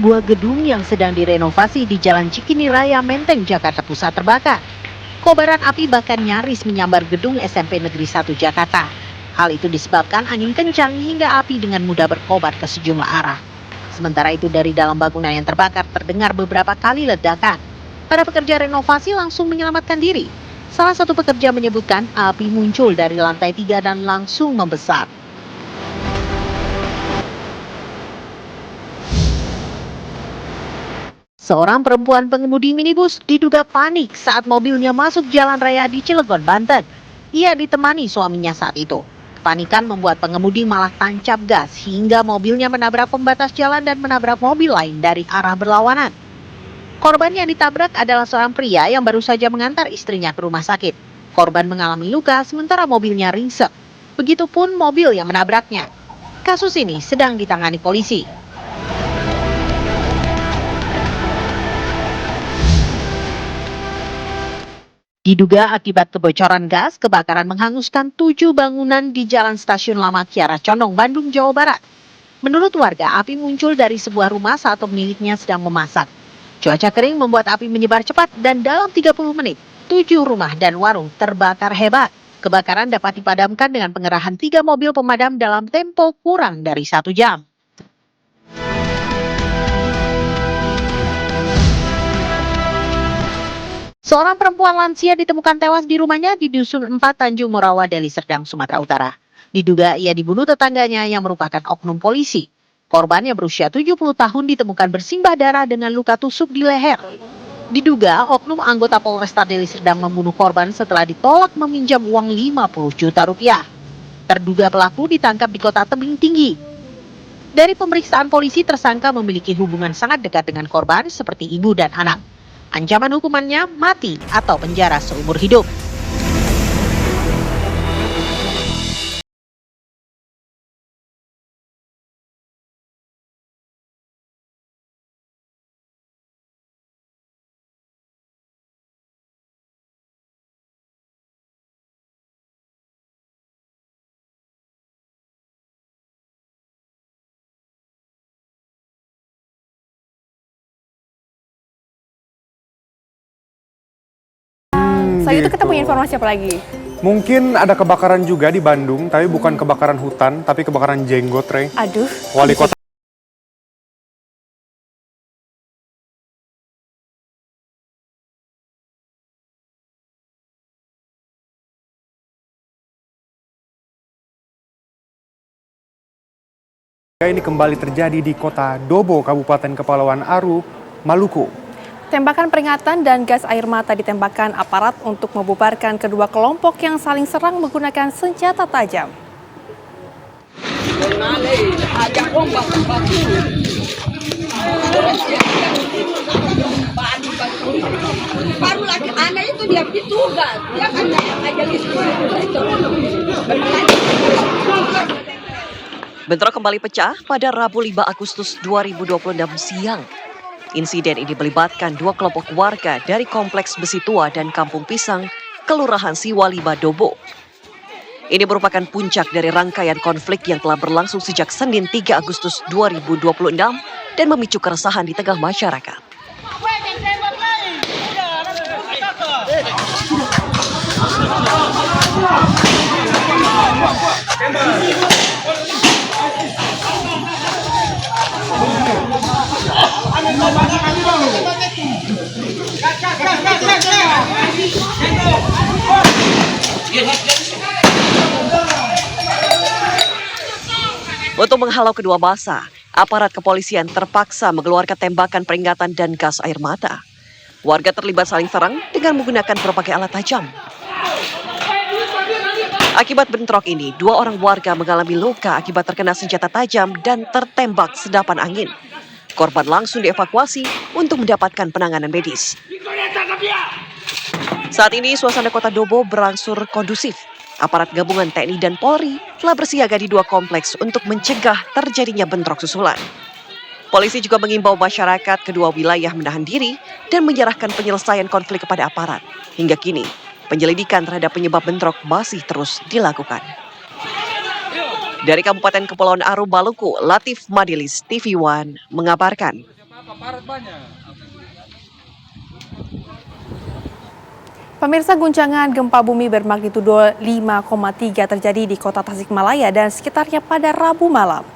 Sebuah gedung yang sedang direnovasi di Jalan Cikini Raya, Menteng, Jakarta Pusat terbakar. Kobaran api bahkan nyaris menyambar gedung SMP Negeri 1 Jakarta. Hal itu disebabkan angin kencang hingga api dengan mudah berkobar ke sejumlah arah. Sementara itu dari dalam bangunan yang terbakar terdengar beberapa kali ledakan. Para pekerja renovasi langsung menyelamatkan diri. Salah satu pekerja menyebutkan api muncul dari lantai 3 dan langsung membesar. Seorang perempuan pengemudi minibus diduga panik saat mobilnya masuk jalan raya di Cilegon, Banten. Ia ditemani suaminya saat itu. Kepanikan membuat pengemudi malah tancap gas hingga mobilnya menabrak pembatas jalan dan menabrak mobil lain dari arah berlawanan. Korban yang ditabrak adalah seorang pria yang baru saja mengantar istrinya ke rumah sakit. Korban mengalami luka sementara mobilnya ringsek. Begitupun mobil yang menabraknya. Kasus ini sedang ditangani polisi. Diduga akibat kebocoran gas, kebakaran menghanguskan 7 bangunan di Jalan Stasiun Lama Kiara Condong, Bandung, Jawa Barat. Menurut warga, api muncul dari sebuah rumah saat pemiliknya sedang memasak. Cuaca kering membuat api menyebar cepat dan dalam 30 menit, 7 rumah dan warung terbakar hebat. Kebakaran dapat dipadamkan dengan pengerahan 3 mobil pemadam dalam tempo kurang dari 1 jam. Seorang perempuan lansia ditemukan tewas di rumahnya di Dusun 4 Tanjung Morawa, Deli Serdang, Sumatera Utara. Diduga ia dibunuh tetangganya yang merupakan oknum polisi. Korban yang berusia 70 tahun ditemukan bersimbah darah dengan luka tusuk di leher. Diduga oknum anggota Polresta Deli Serdang membunuh korban setelah ditolak meminjam uang 50 juta rupiah. Terduga pelaku ditangkap di Kota Tebing Tinggi. Dari pemeriksaan polisi, tersangka memiliki hubungan sangat dekat dengan korban seperti ibu dan anak. Ancaman hukumannya mati atau penjara seumur hidup. Selain itu kita punya informasi apa lagi? Mungkin ada kebakaran juga di Bandung, tapi bukan kebakaran hutan, tapi kebakaran jenggot, Rey. Aduh. Wali kota ini kembali terjadi di Kota Dobo, Kabupaten Kepulauan Aru, Maluku. Tembakan peringatan dan gas air mata ditembakkan aparat untuk membubarkan kedua kelompok yang saling serang menggunakan senjata tajam. Baru lagi anak itu dia pitugas, dia kan aja itu. Bentrok kembali pecah pada Rabu 5 Agustus 2026 siang. Insiden ini melibatkan 2 kelompok warga dari Kompleks Besi Tua dan Kampung Pisang, Kelurahan Siwalima, Dobo. Ini merupakan puncak dari rangkaian konflik yang telah berlangsung sejak Senin 3 Agustus 2026 dan memicu keresahan di tengah masyarakat. Untuk menghalau kedua massa, aparat kepolisian terpaksa mengeluarkan tembakan peringatan dan gas air mata. Warga terlibat saling serang dengan menggunakan berbagai alat tajam. Akibat bentrok ini, 2 orang warga mengalami luka akibat terkena senjata tajam dan tertembak sedapan angin. Korban langsung dievakuasi untuk mendapatkan penanganan medis. Saat ini suasana Kota Dobo berangsur kondusif. Aparat gabungan TNI dan Polri telah bersiaga di 2 kompleks untuk mencegah terjadinya bentrok susulan. Polisi juga mengimbau masyarakat kedua wilayah menahan diri dan menyerahkan penyelesaian konflik kepada aparat. Hingga kini, penyelidikan terhadap penyebab bentrok masih terus dilakukan. Dari Kabupaten Kepulauan Aru, Maluku, Latif Madilis, TV One mengabarkan. Pemirsa, guncangan gempa bumi bermagnitudo 5,3 terjadi di kota Tasikmalaya dan sekitarnya pada Rabu malam.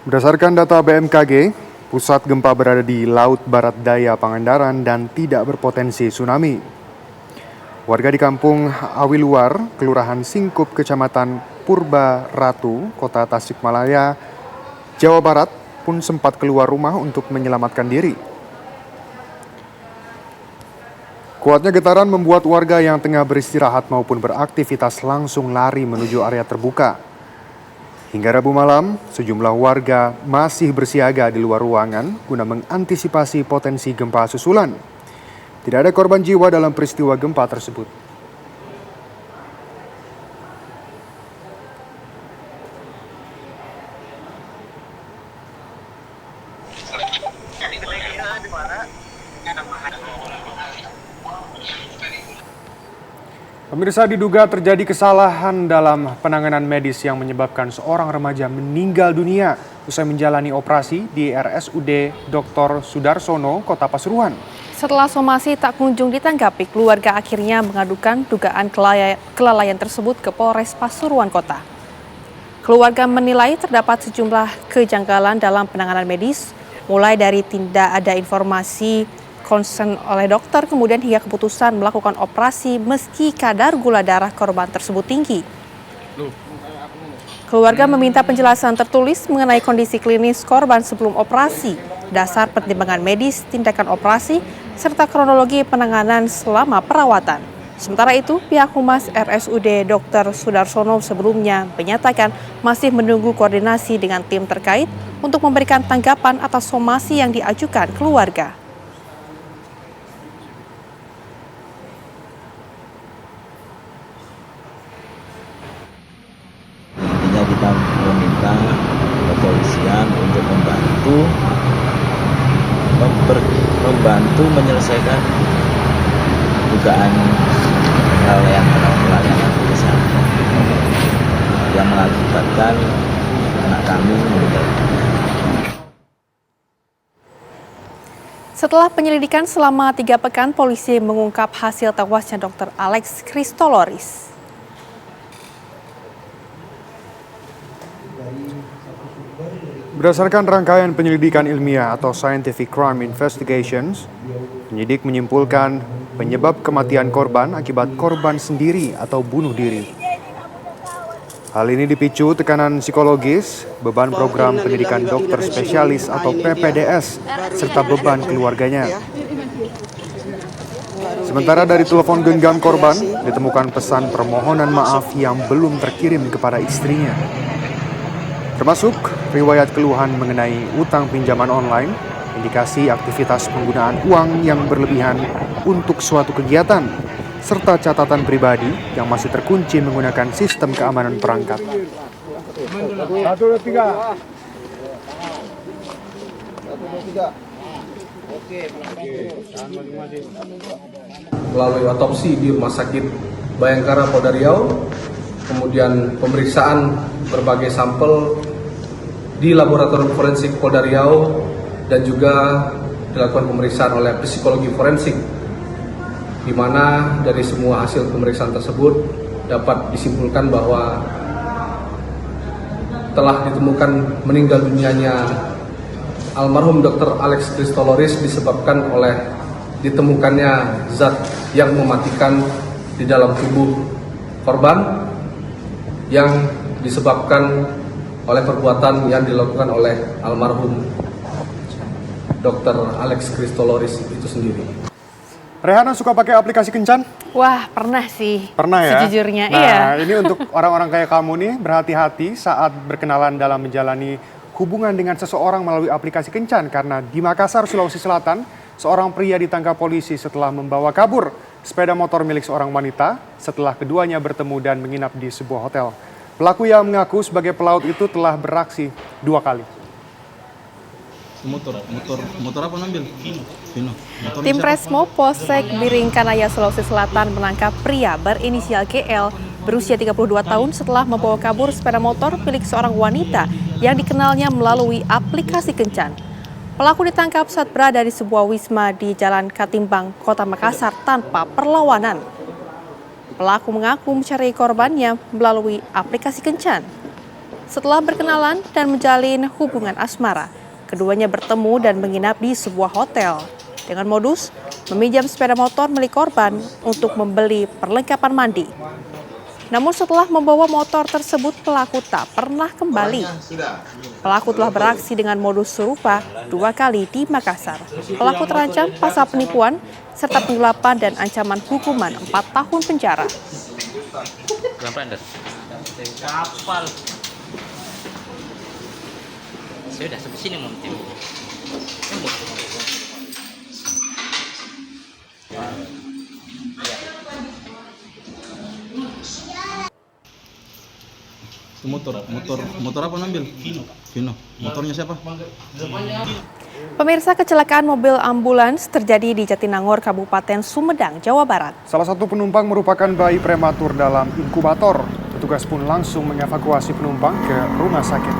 Berdasarkan data BMKG, pusat gempa berada di Laut Barat Daya Pangandaran dan tidak berpotensi tsunami. Warga di kampung Awiluar, Kelurahan Singkup, Kecamatan Purba Ratu, Kota Tasikmalaya, Jawa Barat pun sempat keluar rumah untuk menyelamatkan diri. Kuatnya getaran membuat warga yang tengah beristirahat maupun beraktivitas langsung lari menuju area terbuka. Hingga Rabu malam, sejumlah warga masih bersiaga di luar ruangan guna mengantisipasi potensi gempa susulan. Tidak ada korban jiwa dalam peristiwa gempa tersebut. Pemirsa, diduga terjadi kesalahan dalam penanganan medis yang menyebabkan seorang remaja meninggal dunia usai menjalani operasi di RSUD Dr. Sudarsono, Kota Pasuruan. Setelah somasi tak kunjung ditanggapi, keluarga akhirnya mengadukan dugaan kelalaian tersebut ke Polres Pasuruan Kota. Keluarga menilai terdapat sejumlah kejanggalan dalam penanganan medis, mulai dari tidak ada informasi konsen oleh dokter, kemudian hingga keputusan melakukan operasi meski kadar gula darah korban tersebut tinggi. Keluarga meminta penjelasan tertulis mengenai kondisi klinis korban sebelum operasi, dasar pertimbangan medis, tindakan operasi, serta kronologi penanganan selama perawatan. Sementara itu, pihak Humas RSUD Dr. Sudarsono sebelumnya menyatakan masih menunggu koordinasi dengan tim terkait untuk memberikan tanggapan atas somasi yang diajukan keluarga. Kita meminta kepolisian untuk membantu menyelesaikan dugaan kelalaian dalam pelayanan kesehatan yang mengakibatkan anak kami meninggal. Setelah penyelidikan selama 3 pekan, polisi mengungkap hasil tewasnya Dr. Alex Christoloris. Berdasarkan rangkaian penyelidikan ilmiah atau Scientific Crime Investigations, penyidik menyimpulkan penyebab kematian korban akibat korban sendiri atau bunuh diri. Hal ini dipicu tekanan psikologis, beban program pendidikan dokter spesialis atau PPDS, serta beban keluarganya. Sementara dari telepon genggam korban, ditemukan pesan permohonan maaf yang belum terkirim kepada istrinya. Termasuk riwayat keluhan mengenai utang pinjaman online, indikasi aktivitas penggunaan uang yang berlebihan untuk suatu kegiatan, serta catatan pribadi yang masih terkunci menggunakan sistem keamanan perangkat. 1, 2, 3. Melalui otopsi di Rumah Sakit Bayangkara Polda Riau, kemudian pemeriksaan berbagai sampel di Laboratorium Forensik Polda Riau, dan juga dilakukan pemeriksaan oleh psikologi forensik, di mana dari semua hasil pemeriksaan tersebut dapat disimpulkan bahwa telah ditemukan meninggal dunianya almarhum Dr. Alex Christoloris disebabkan oleh ditemukannya zat yang mematikan di dalam tubuh korban yang disebabkan oleh perbuatan yang dilakukan oleh almarhum Dr. Alex Christoloris itu sendiri. Rehana suka pakai aplikasi kencan? Wah, pernah sih. Pernah ya? Sejujurnya, nah, iya. Ini untuk orang-orang kayak kamu nih, berhati-hati saat berkenalan dalam menjalani hubungan dengan seseorang melalui aplikasi kencan. Karena di Makassar, Sulawesi Selatan, seorang pria ditangkap polisi setelah membawa kabur sepeda motor milik seorang wanita setelah keduanya bertemu dan menginap di sebuah hotel. Pelaku yang mengaku sebagai pelaut itu telah beraksi 2 kali. Motor apa ngambil? Vino. Tim Resmo Polsek Biringkanaya, Sulawesi Selatan menangkap pria berinisial GL berusia 32 tahun setelah membawa kabur sepeda motor milik seorang wanita yang dikenalnya melalui aplikasi Kencan. Pelaku ditangkap saat berada di sebuah wisma di Jalan Katimbang, Kota Makassar tanpa perlawanan. Pelaku mengaku mencari korbannya melalui aplikasi Kencan. Setelah berkenalan dan menjalin hubungan asmara, keduanya bertemu dan menginap di sebuah hotel dengan modus meminjam sepeda motor milik korban untuk membeli perlengkapan mandi. Namun setelah membawa motor tersebut, pelaku tak pernah kembali. Pelaku telah beraksi dengan modus serupa 2 kali di Makassar. Pelaku terancam pasal penipuan serta penggelapan dan ancaman hukuman 4 tahun penjara. Kapal. Sudah sampai sini mau tim. Motor apa ambil? Vino. Motornya siapa? Pemirsa, kecelakaan mobil ambulans terjadi di Jatinangor, Kabupaten Sumedang, Jawa Barat. Salah satu penumpang merupakan bayi prematur dalam inkubator. Petugas pun langsung mengevakuasi penumpang ke rumah sakit.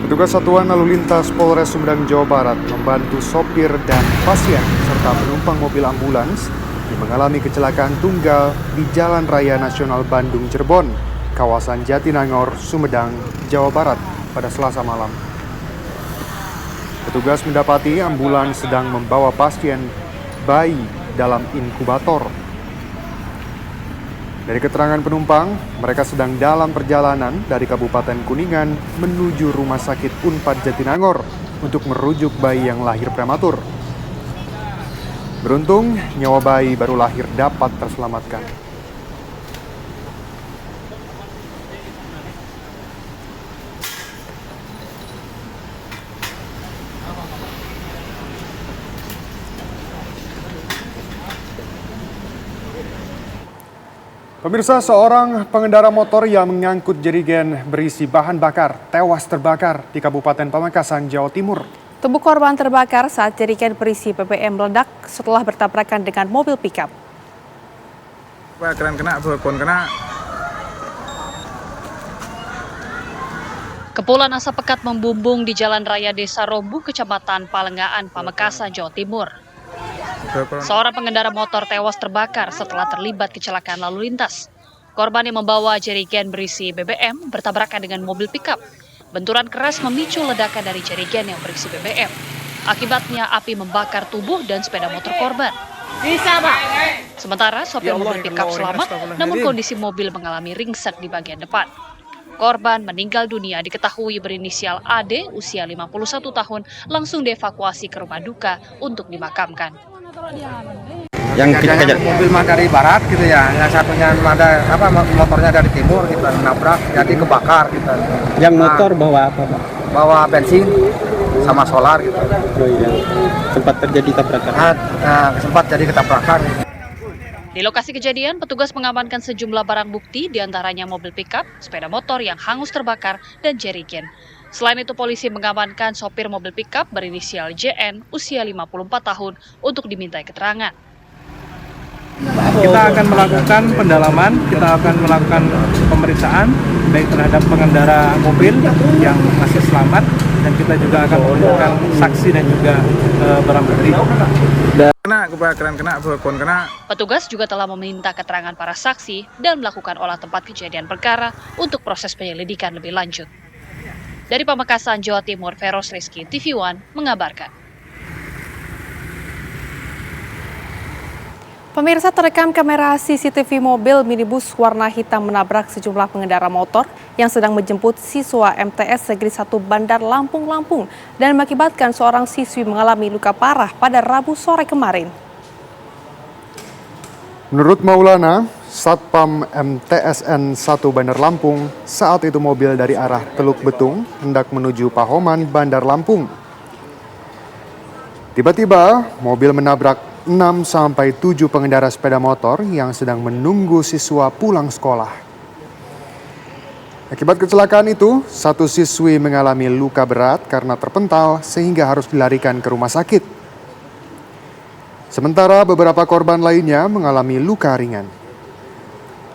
Petugas Satuan Lalu Lintas Polres Sumedang, Jawa Barat membantu sopir dan pasien serta penumpang mobil ambulans yang mengalami kecelakaan tunggal di Jalan Raya Nasional Bandung-Cirebon, kawasan Jatinangor, Sumedang, Jawa Barat pada Selasa malam. Petugas mendapati ambulans sedang membawa pasien bayi dalam inkubator. Dari keterangan penumpang, mereka sedang dalam perjalanan dari Kabupaten Kuningan menuju Rumah Sakit Unpad Jatinangor untuk merujuk bayi yang lahir prematur. Beruntung, nyawa bayi baru lahir dapat terselamatkan. Pemirsa, seorang pengendara motor yang mengangkut jerigen berisi bahan bakar tewas terbakar di Kabupaten Pamekasan, Jawa Timur. Tubuh korban terbakar saat jerigen berisi BBM meledak setelah bertabrakan dengan mobil pickup. Kepulan asap pekat membumbung di Jalan Raya Desa Rombu, Kecamatan Palengaan, Pamekasan, Jawa Timur. Seorang pengendara motor tewas terbakar setelah terlibat kecelakaan lalu lintas. Korban yang membawa jerigen berisi BBM bertabrakan dengan mobil pickup. Benturan keras memicu ledakan dari jerigen yang berisi BBM. Akibatnya api membakar tubuh dan sepeda motor korban. Sementara sopir mobil pickup selamat, namun kondisi mobil mengalami ringsek di bagian depan. Korban meninggal dunia diketahui berinisial AD, usia 51 tahun, langsung dievakuasi ke rumah duka untuk dimakamkan. Yang kita kejar mobil mah dari barat gitu ya, yang satunya ada motornya dari timur gitu, nabrak jadi kebakar gitu. Yang motor bawa apa, Pak? Bawa bensin sama solar gitu. Oh iya. Sempat terjadi tabrakan. Sempat jadi ketabrakan. Di lokasi kejadian, petugas mengamankan sejumlah barang bukti, diantaranya mobil pickup, sepeda motor yang hangus terbakar, dan jerigen. Selain itu, polisi mengamankan sopir mobil pickup berinisial JN, usia 54 tahun, untuk dimintai keterangan. Kita akan melakukan pendalaman, kita akan melakukan pemeriksaan baik terhadap pengendara mobil yang masih selamat, dan kita juga akan mengumpulkan saksi dan juga barang bukti. Petugas juga telah meminta keterangan para saksi dan melakukan olah tempat kejadian perkara untuk proses penyelidikan lebih lanjut. Dari Pamekasan, Jawa Timur, Feros Rizky, TV One mengabarkan. Pemirsa, terekam kamera CCTV mobil minibus warna hitam menabrak sejumlah pengendara motor yang sedang menjemput siswa MTS Negeri 1 Bandar Lampung dan mengakibatkan seorang siswi mengalami luka parah pada Rabu sore kemarin. Menurut Maulana, Satpam MTSN 1 Bandar Lampung, saat itu mobil dari arah Teluk Betung hendak menuju Pahoman, Bandar Lampung. Tiba-tiba, mobil menabrak 6-7 pengendara sepeda motor yang sedang menunggu siswa pulang sekolah. Akibat kecelakaan itu, satu siswi mengalami luka berat karena terpental sehingga harus dilarikan ke rumah sakit. Sementara beberapa korban lainnya mengalami luka ringan.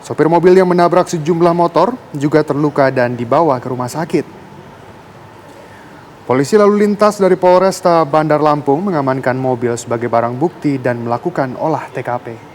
Sopir mobil yang menabrak sejumlah motor juga terluka dan dibawa ke rumah sakit. Polisi lalu lintas dari Polresta Bandar Lampung mengamankan mobil sebagai barang bukti dan melakukan olah TKP.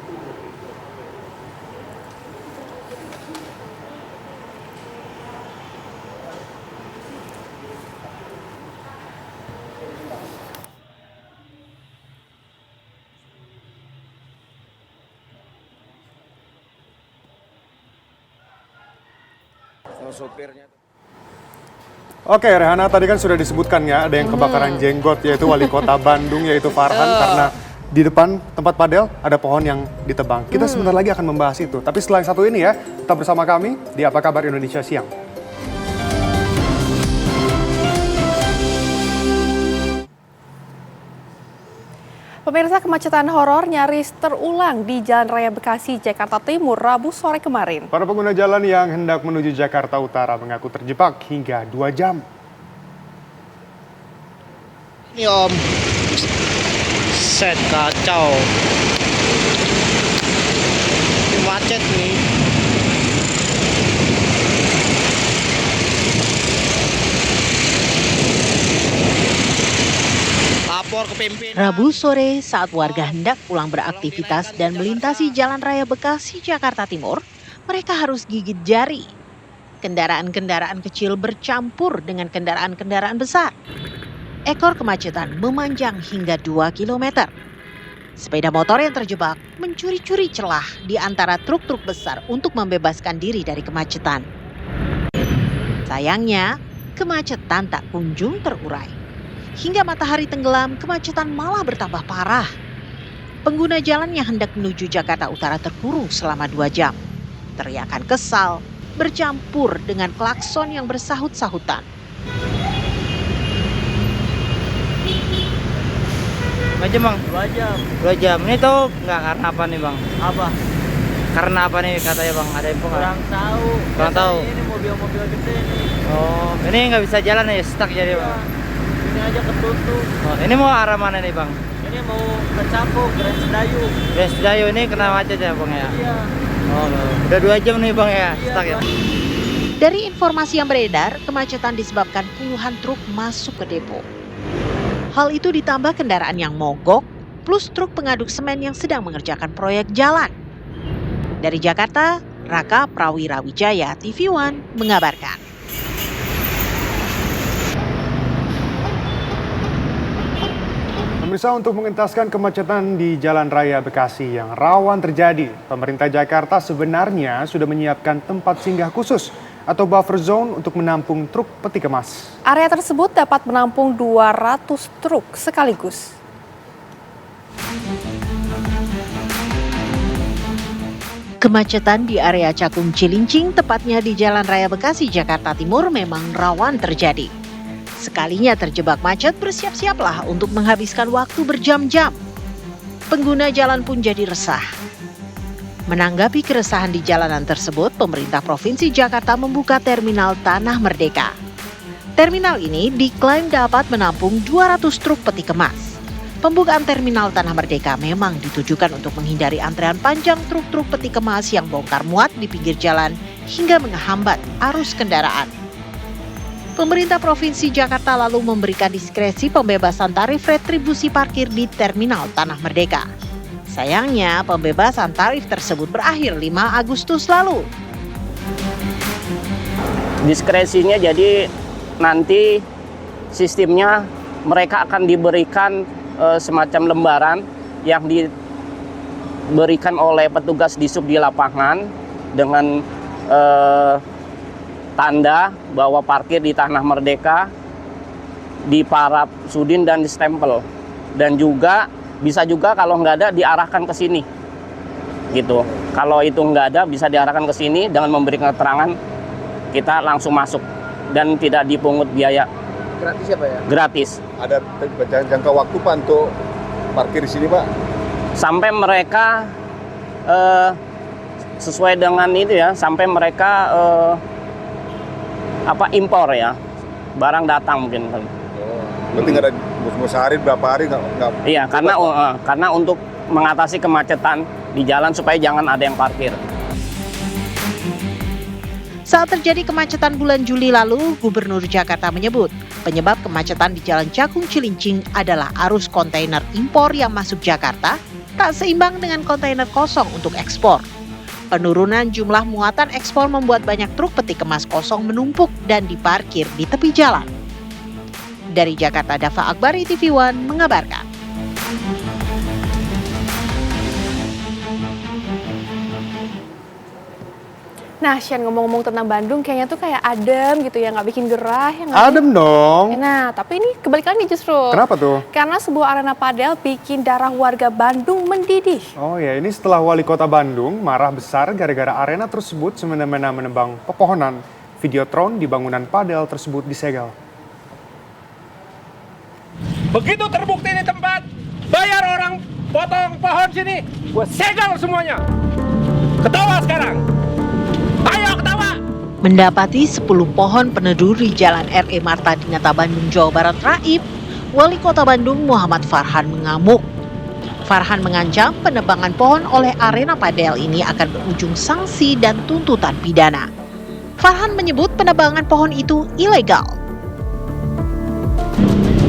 Oke, Rehana, tadi kan sudah disebutkan ya, ada yang kebakaran jenggot, yaitu wali kota Bandung, yaitu Farhan, karena di depan tempat padel ada pohon yang ditebang. Kita sebentar lagi akan membahas itu. Tapi setelah yang satu ini ya, tetap bersama kami di Apa Kabar Indonesia Siang. Pemirsa, kemacetan horor nyaris terulang di Jalan Raya Bekasi, Jakarta Timur, Rabu sore kemarin. Para pengguna jalan yang hendak menuju Jakarta Utara mengaku terjebak hingga 2 jam. Ini Om, set kacau. Ini macet nih. Rabu sore saat warga hendak pulang beraktivitas dan melintasi Jalan Raya Bekasi, Jakarta Timur, mereka harus gigit jari. Kendaraan-kendaraan kecil bercampur dengan kendaraan-kendaraan besar. Ekor kemacetan memanjang hingga 2 km. Sepeda motor yang terjebak mencuri-curi celah di antara truk-truk besar untuk membebaskan diri dari kemacetan. Sayangnya, kemacetan tak kunjung terurai. Hingga matahari tenggelam, kemacetan malah bertambah parah. Pengguna jalan yang hendak menuju Jakarta Utara terkurung selama 2 jam. Teriakan kesal bercampur dengan klakson yang bersahut-sahutan. 2 jam Bang? 2 jam. 2 jam. Ini tuh nggak karena apa nih Bang? Apa? Karena apa nih katanya Bang? Ada info nggak? Kurang tahu. Kurang tahu. Ini mobil-mobil gede nih. Oh, ini nggak bisa jalan ya, stuck jadi Bang? Ini aja ketutup. Oh, ini mau arah mana nih Bang? Ini mau ke Cakung, Grand Sedayu. Grand Sedayu ini kena macet ya Bang ya? Iya. Oh, udah 2 jam nih Bang ya, stuck ya? Dari informasi yang beredar, kemacetan disebabkan puluhan truk masuk ke depo. Hal itu ditambah kendaraan yang mogok, plus truk pengaduk semen yang sedang mengerjakan proyek jalan. Dari Jakarta, Raka Prawira Wijaya, TV One mengabarkan. Pemirsa, untuk mengentaskan kemacetan di Jalan Raya Bekasi yang rawan terjadi, pemerintah Jakarta sebenarnya sudah menyiapkan tempat singgah khusus atau buffer zone untuk menampung truk peti kemas. Area tersebut dapat menampung 200 truk sekaligus. Kemacetan di area Cakung Cilincing, tepatnya di Jalan Raya Bekasi, Jakarta Timur, memang rawan terjadi. Sekalinya terjebak macet, bersiap-siaplah untuk menghabiskan waktu berjam-jam. Pengguna jalan pun jadi resah. Menanggapi keresahan di jalanan tersebut, pemerintah Provinsi Jakarta membuka terminal Tanah Merdeka. Terminal ini diklaim dapat menampung 200 truk peti kemas. Pembukaan terminal Tanah Merdeka memang ditujukan untuk menghindari antrean panjang truk-truk peti kemas yang bongkar muat di pinggir jalan hingga menghambat arus kendaraan. Pemerintah Provinsi Jakarta lalu memberikan diskresi pembebasan tarif retribusi parkir di terminal Tanah Merdeka. Sayangnya, pembebasan tarif tersebut berakhir 5 Agustus lalu. Diskresinya jadi nanti sistemnya mereka akan diberikan semacam lembaran yang diberikan oleh petugas disub di lapangan dengan tanda bahwa parkir di Tanah Merdeka, di Parab Sudin dan di stempel. Dan juga bisa juga kalau nggak ada diarahkan ke sini. Gitu. Kalau itu nggak ada bisa diarahkan ke sini dengan memberi keterangan, kita langsung masuk dan tidak dipungut biaya. Gratis ya Pak ya? Gratis. Ada jangka waktu Pak untuk parkir di sini Pak? Sampai mereka sesuai dengan itu ya, sampai mereka impor ya, barang datang mungkin. Oh, berarti nggak ada sehari berapa hari nggak? Iya, karena untuk mengatasi kemacetan di jalan supaya jangan ada yang parkir. Saat terjadi kemacetan bulan Juli lalu, Gubernur Jakarta menyebut penyebab kemacetan di Jalan Cakung Cilincing adalah arus kontainer impor yang masuk Jakarta tak seimbang dengan kontainer kosong untuk ekspor. Penurunan jumlah muatan ekspor membuat banyak truk peti kemas kosong menumpuk dan diparkir di tepi jalan. Dari Jakarta, Dava Akbari, TV One mengabarkan. Nah, Shen, ngomong-ngomong tentang Bandung, kayaknya tuh kayak adem gitu ya, nggak bikin gerah. Ya Adem dong. Nah, tapi ini kebalikannya justru. Kenapa tuh? Karena sebuah arena padel bikin darah warga Bandung mendidih. Oh ya, ini setelah wali kota Bandung marah besar gara-gara arena tersebut semena-mena menebang pepohonan. Videotron di bangunan padel tersebut disegel. Begitu terbukti ini tempat, bayar orang potong pohon sini, gue segel semuanya. Ketawa sekarang. Ayo ketawa. Mendapati 10 pohon peneduh di Jalan R.E. Marta Dinata Bandung, Jawa Barat raib, Wali Kota Bandung Muhammad Farhan mengamuk. Farhan mengancam penebangan pohon oleh arena padel ini akan berujung sanksi dan tuntutan pidana. Farhan menyebut penebangan pohon itu ilegal.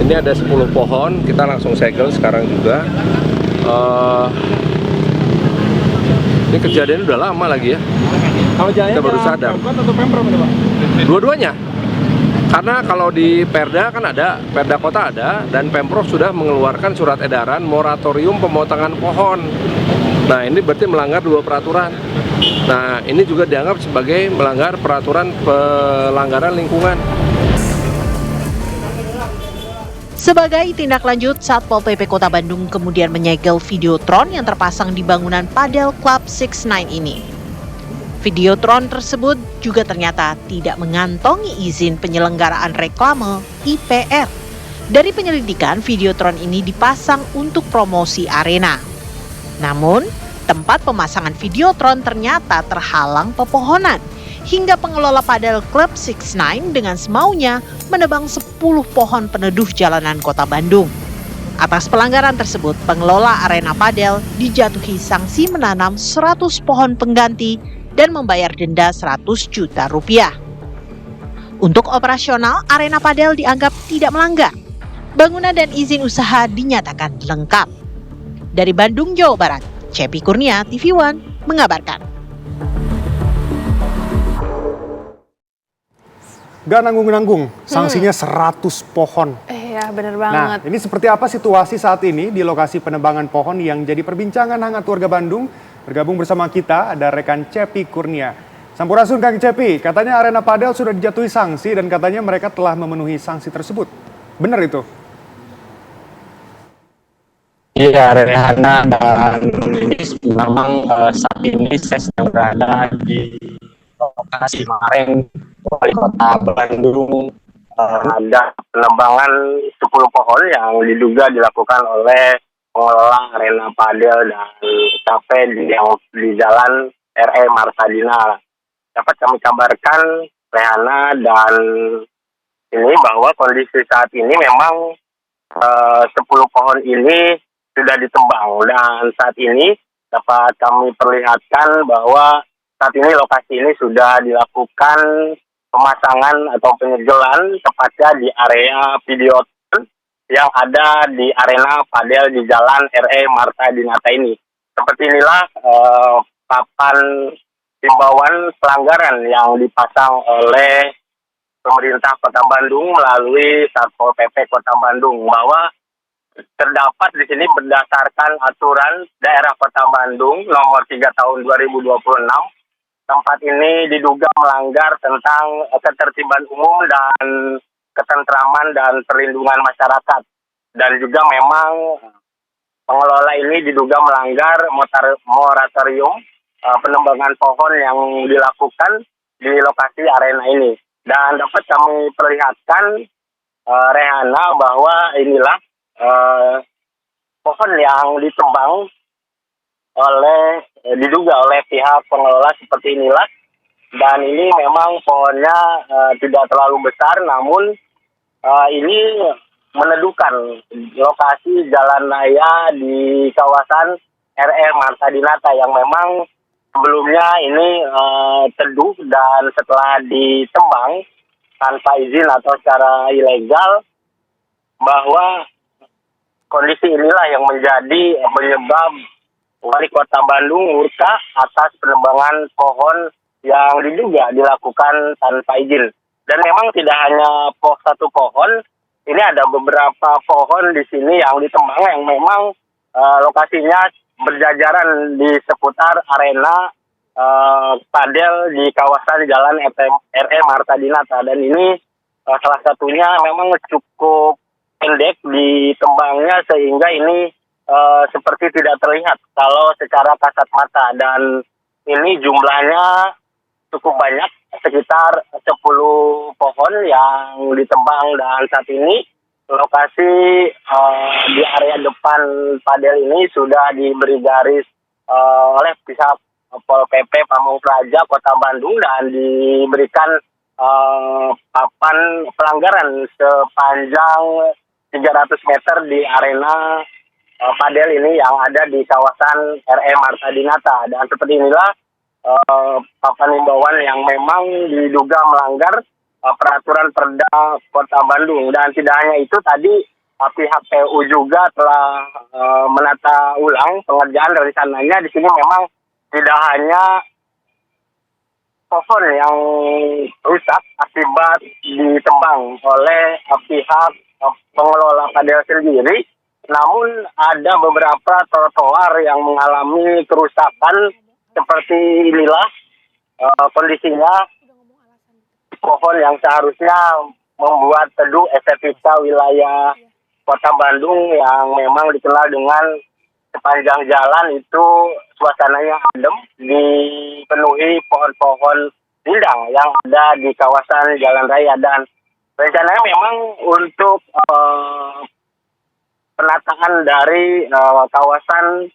Ini ada 10 pohon, kita langsung segel sekarang juga. Ini kejadian udah lama lagi ya. Kita baru sadar. Dua-duanya. Karena kalau di Perda kan ada, Perda Kota ada, dan Pemprov sudah mengeluarkan surat edaran moratorium pemotongan pohon. Nah, ini berarti melanggar 2 peraturan. Nah, ini juga dianggap sebagai melanggar peraturan pelanggaran lingkungan. Sebagai tindak lanjut, Satpol PP Kota Bandung kemudian menyegel videotron yang terpasang di bangunan Padel Club 69 ini. Videotron tersebut juga ternyata tidak mengantongi izin penyelenggaraan reklame IPR. Dari penyelidikan, videotron ini dipasang untuk promosi arena. Namun, tempat pemasangan videotron ternyata terhalang pepohonan. Hingga pengelola Padel Club 69 dengan semaunya menebang 10 pohon peneduh jalanan kota Bandung. Atas pelanggaran tersebut, pengelola arena padel dijatuhi sanksi menanam 100 pohon pengganti dan membayar denda 100 juta rupiah. Untuk operasional, arena padel dianggap tidak melanggar. Bangunan dan izin usaha dinyatakan lengkap. Dari Bandung, Jawa Barat, Cepi Kurnia, TV One mengabarkan. Gak nanggung-nanggung, sanksinya 100 pohon. Iya, bener Nah, banget. ini seperti apa situasi saat ini di lokasi penebangan pohon yang jadi perbincangan hangat warga Bandung? Bergabung bersama kita ada rekan Cepi Kurnia. Sampurasun Kang Cepi, katanya arena padel sudah dijatuhi sanksi dan katanya mereka telah memenuhi sanksi tersebut. Benar itu? Iya, Rehana, dan ini memang saat ini saya sedang berada di lokasi kemarin Wali Kota Bandung ada penebangan 10 pohon yang diduga dilakukan oleh pengelola arena padel dan kafe di Jalan R.E. Marta Dinata. Dapat kami kabarkan, Rehana, dan ini bahwa kondisi saat ini memang 10 pohon ini sudah ditebang dan saat ini dapat kami perlihatkan bahwa saat ini lokasi ini sudah dilakukan pemasangan atau penyegelan tepatnya di area videotron yang ada di arena padel di Jalan R.E. Marta Dinata ini. Seperti inilah papan himbauan pelanggaran yang dipasang oleh pemerintah Kota Bandung melalui Satpol PP Kota Bandung bahwa terdapat di sini berdasarkan aturan daerah Kota Bandung nomor 3 tahun 2026. Tempat ini diduga melanggar tentang ketertiban umum dan ketentraman dan perlindungan masyarakat. Dan juga memang pengelola ini diduga melanggar moratorium penebangan pohon yang dilakukan di lokasi arena ini. Dan dapat kami perlihatkan, Rehana, bahwa inilah pohon yang ditebang diduga oleh pihak pengelola seperti inilah, dan ini memang pohonnya tidak terlalu besar, namun ini meneduhkan lokasi jalan raya di kawasan R.E. Marta Dinata yang memang sebelumnya ini teduh dan setelah ditebang tanpa izin atau secara ilegal, bahwa kondisi inilah yang menjadi penyebab Wali Kota Bandung murka atas penebangan pohon yang diduga dilakukan tanpa izin. Dan memang tidak hanya satu pohon, ini ada beberapa pohon di sini yang ditebang yang memang lokasinya berjajaran di seputar arena padel di kawasan Jalan RE Marta Dinata. Dan ini salah satunya memang cukup pendek ditebangnya sehingga ini seperti tidak terlihat kalau secara kasat mata, dan ini jumlahnya cukup banyak, sekitar 10 pohon yang ditebang. Dan saat ini lokasi di area depan padel ini sudah diberi garis oleh pihak Pol PP Pamung Praja Kota Bandung dan diberikan papan pelanggaran sepanjang 300 meter di arena padel ini yang ada di kawasan RE Marta Dinata. Dan seperti inilah papan himbauan yang memang diduga melanggar peraturan Perda Kota Bandung. Dan tidak hanya itu, tadi pihak PU juga telah menata ulang pengerjaan rencananya. Di sini memang tidak hanya pohon yang rusak akibat ditebang oleh pihak pengelola padel sendiri, namun ada beberapa trotoar yang mengalami kerusakan. Seperti inilah kondisinya pohon yang seharusnya membuat teduh estetika wilayah Kota Bandung yang memang dikenal dengan sepanjang jalan itu suasananya adem, dipenuhi pohon-pohon rindang yang ada di kawasan jalan raya. Dan rencananya memang untuk penataan dari kawasan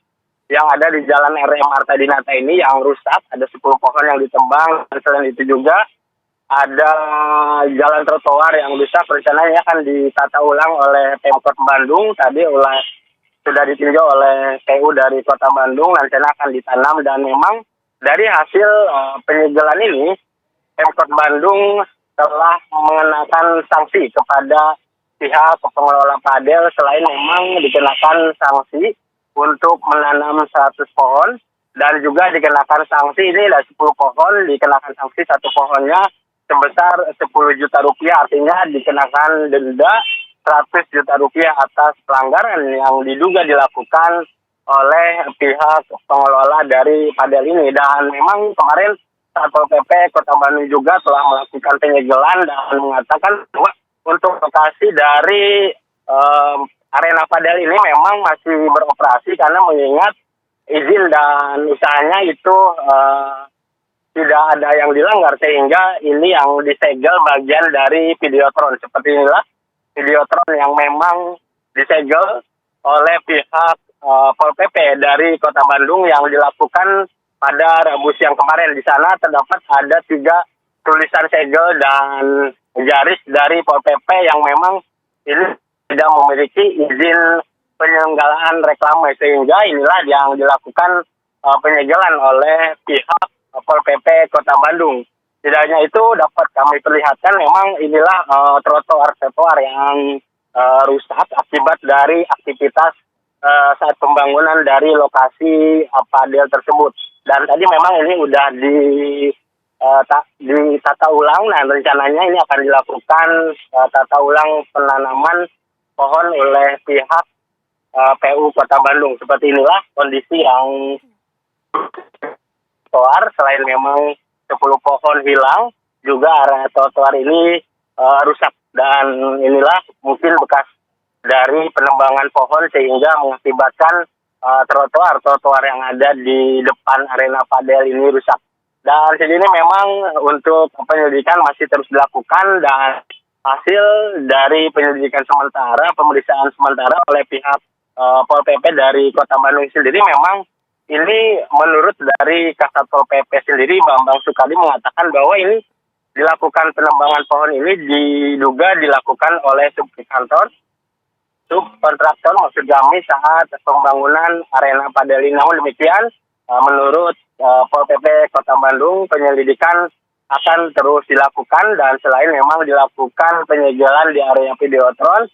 yang ada di Jalan RE Marta Dinata ini yang rusak, ada 10 pohon yang ditebang. Dan selain itu juga ada jalan trotoar yang rusak, rencananya akan ditata ulang oleh Pemkot Bandung. Tadi sudah ditinjau oleh PU dari Kota Bandung, rencana akan ditanam. Dan memang dari hasil penyegelan ini, Pemkot Bandung telah mengenakan sanksi kepada pihak pengelola padel. Selain memang dikenakan sanksi untuk menanam 100 pohon, dan juga dikenakan sanksi, ini ada 10 pohon, dikenakan sanksi satu pohonnya sebesar 10 juta rupiah, artinya dikenakan denda 100 juta rupiah atas pelanggaran yang diduga dilakukan oleh pihak pengelola dari padel ini. Dan memang kemarin Satpol PP Kota Bandung juga telah melakukan penyegelan dan mengatakan bahwa untuk lokasi dari arena padel ini memang masih beroperasi karena mengingat izin dan usahanya itu tidak ada yang dilanggar, sehingga ini yang disegel bagian dari Videotron. Seperti inilah Videotron yang memang disegel oleh pihak Pol PP dari Kota Bandung yang dilakukan pada Rabu siang kemarin. Di sana terdapat ada 3 tulisan segel dan garis dari Pol PP yang memang ini tidak memiliki izin penyelenggaraan reklame, sehingga inilah yang dilakukan penyegelan oleh pihak Pol PP Kota Bandung. Tidak hanya itu, dapat kami perlihatkan memang inilah trotoar-trotoar yang rusak akibat dari aktivitas saat pembangunan dari lokasi padel tersebut. Dan tadi memang ini udah ditata ulang, dan rencananya ini akan dilakukan tata ulang penanaman pohon oleh pihak PU Kota Bandung. Seperti inilah kondisi yang trotoar. Selain memang 10 pohon hilang, juga area trotoar ini rusak. Dan inilah mungkin bekas dari penebangan pohon sehingga mengakibatkan trotoar yang ada di depan arena padel ini rusak. Dan sejauh ini memang untuk penyelidikan masih terus dilakukan, dan hasil dari penyelidikan sementara, pemeriksaan sementara oleh pihak Pol PP dari Kota Bandung sendiri, memang ini menurut dari Kasat Pol PP sendiri, Bambang Sukadi, mengatakan bahwa ini dilakukan penebangan pohon ini diduga dilakukan oleh subkontraktor maksud kami saat pembangunan arena padel ini. Namun demikian, menurut Pol PP Kota Bandung, penyelidikan akan terus dilakukan, dan selain memang dilakukan penyegelan di area Videotron,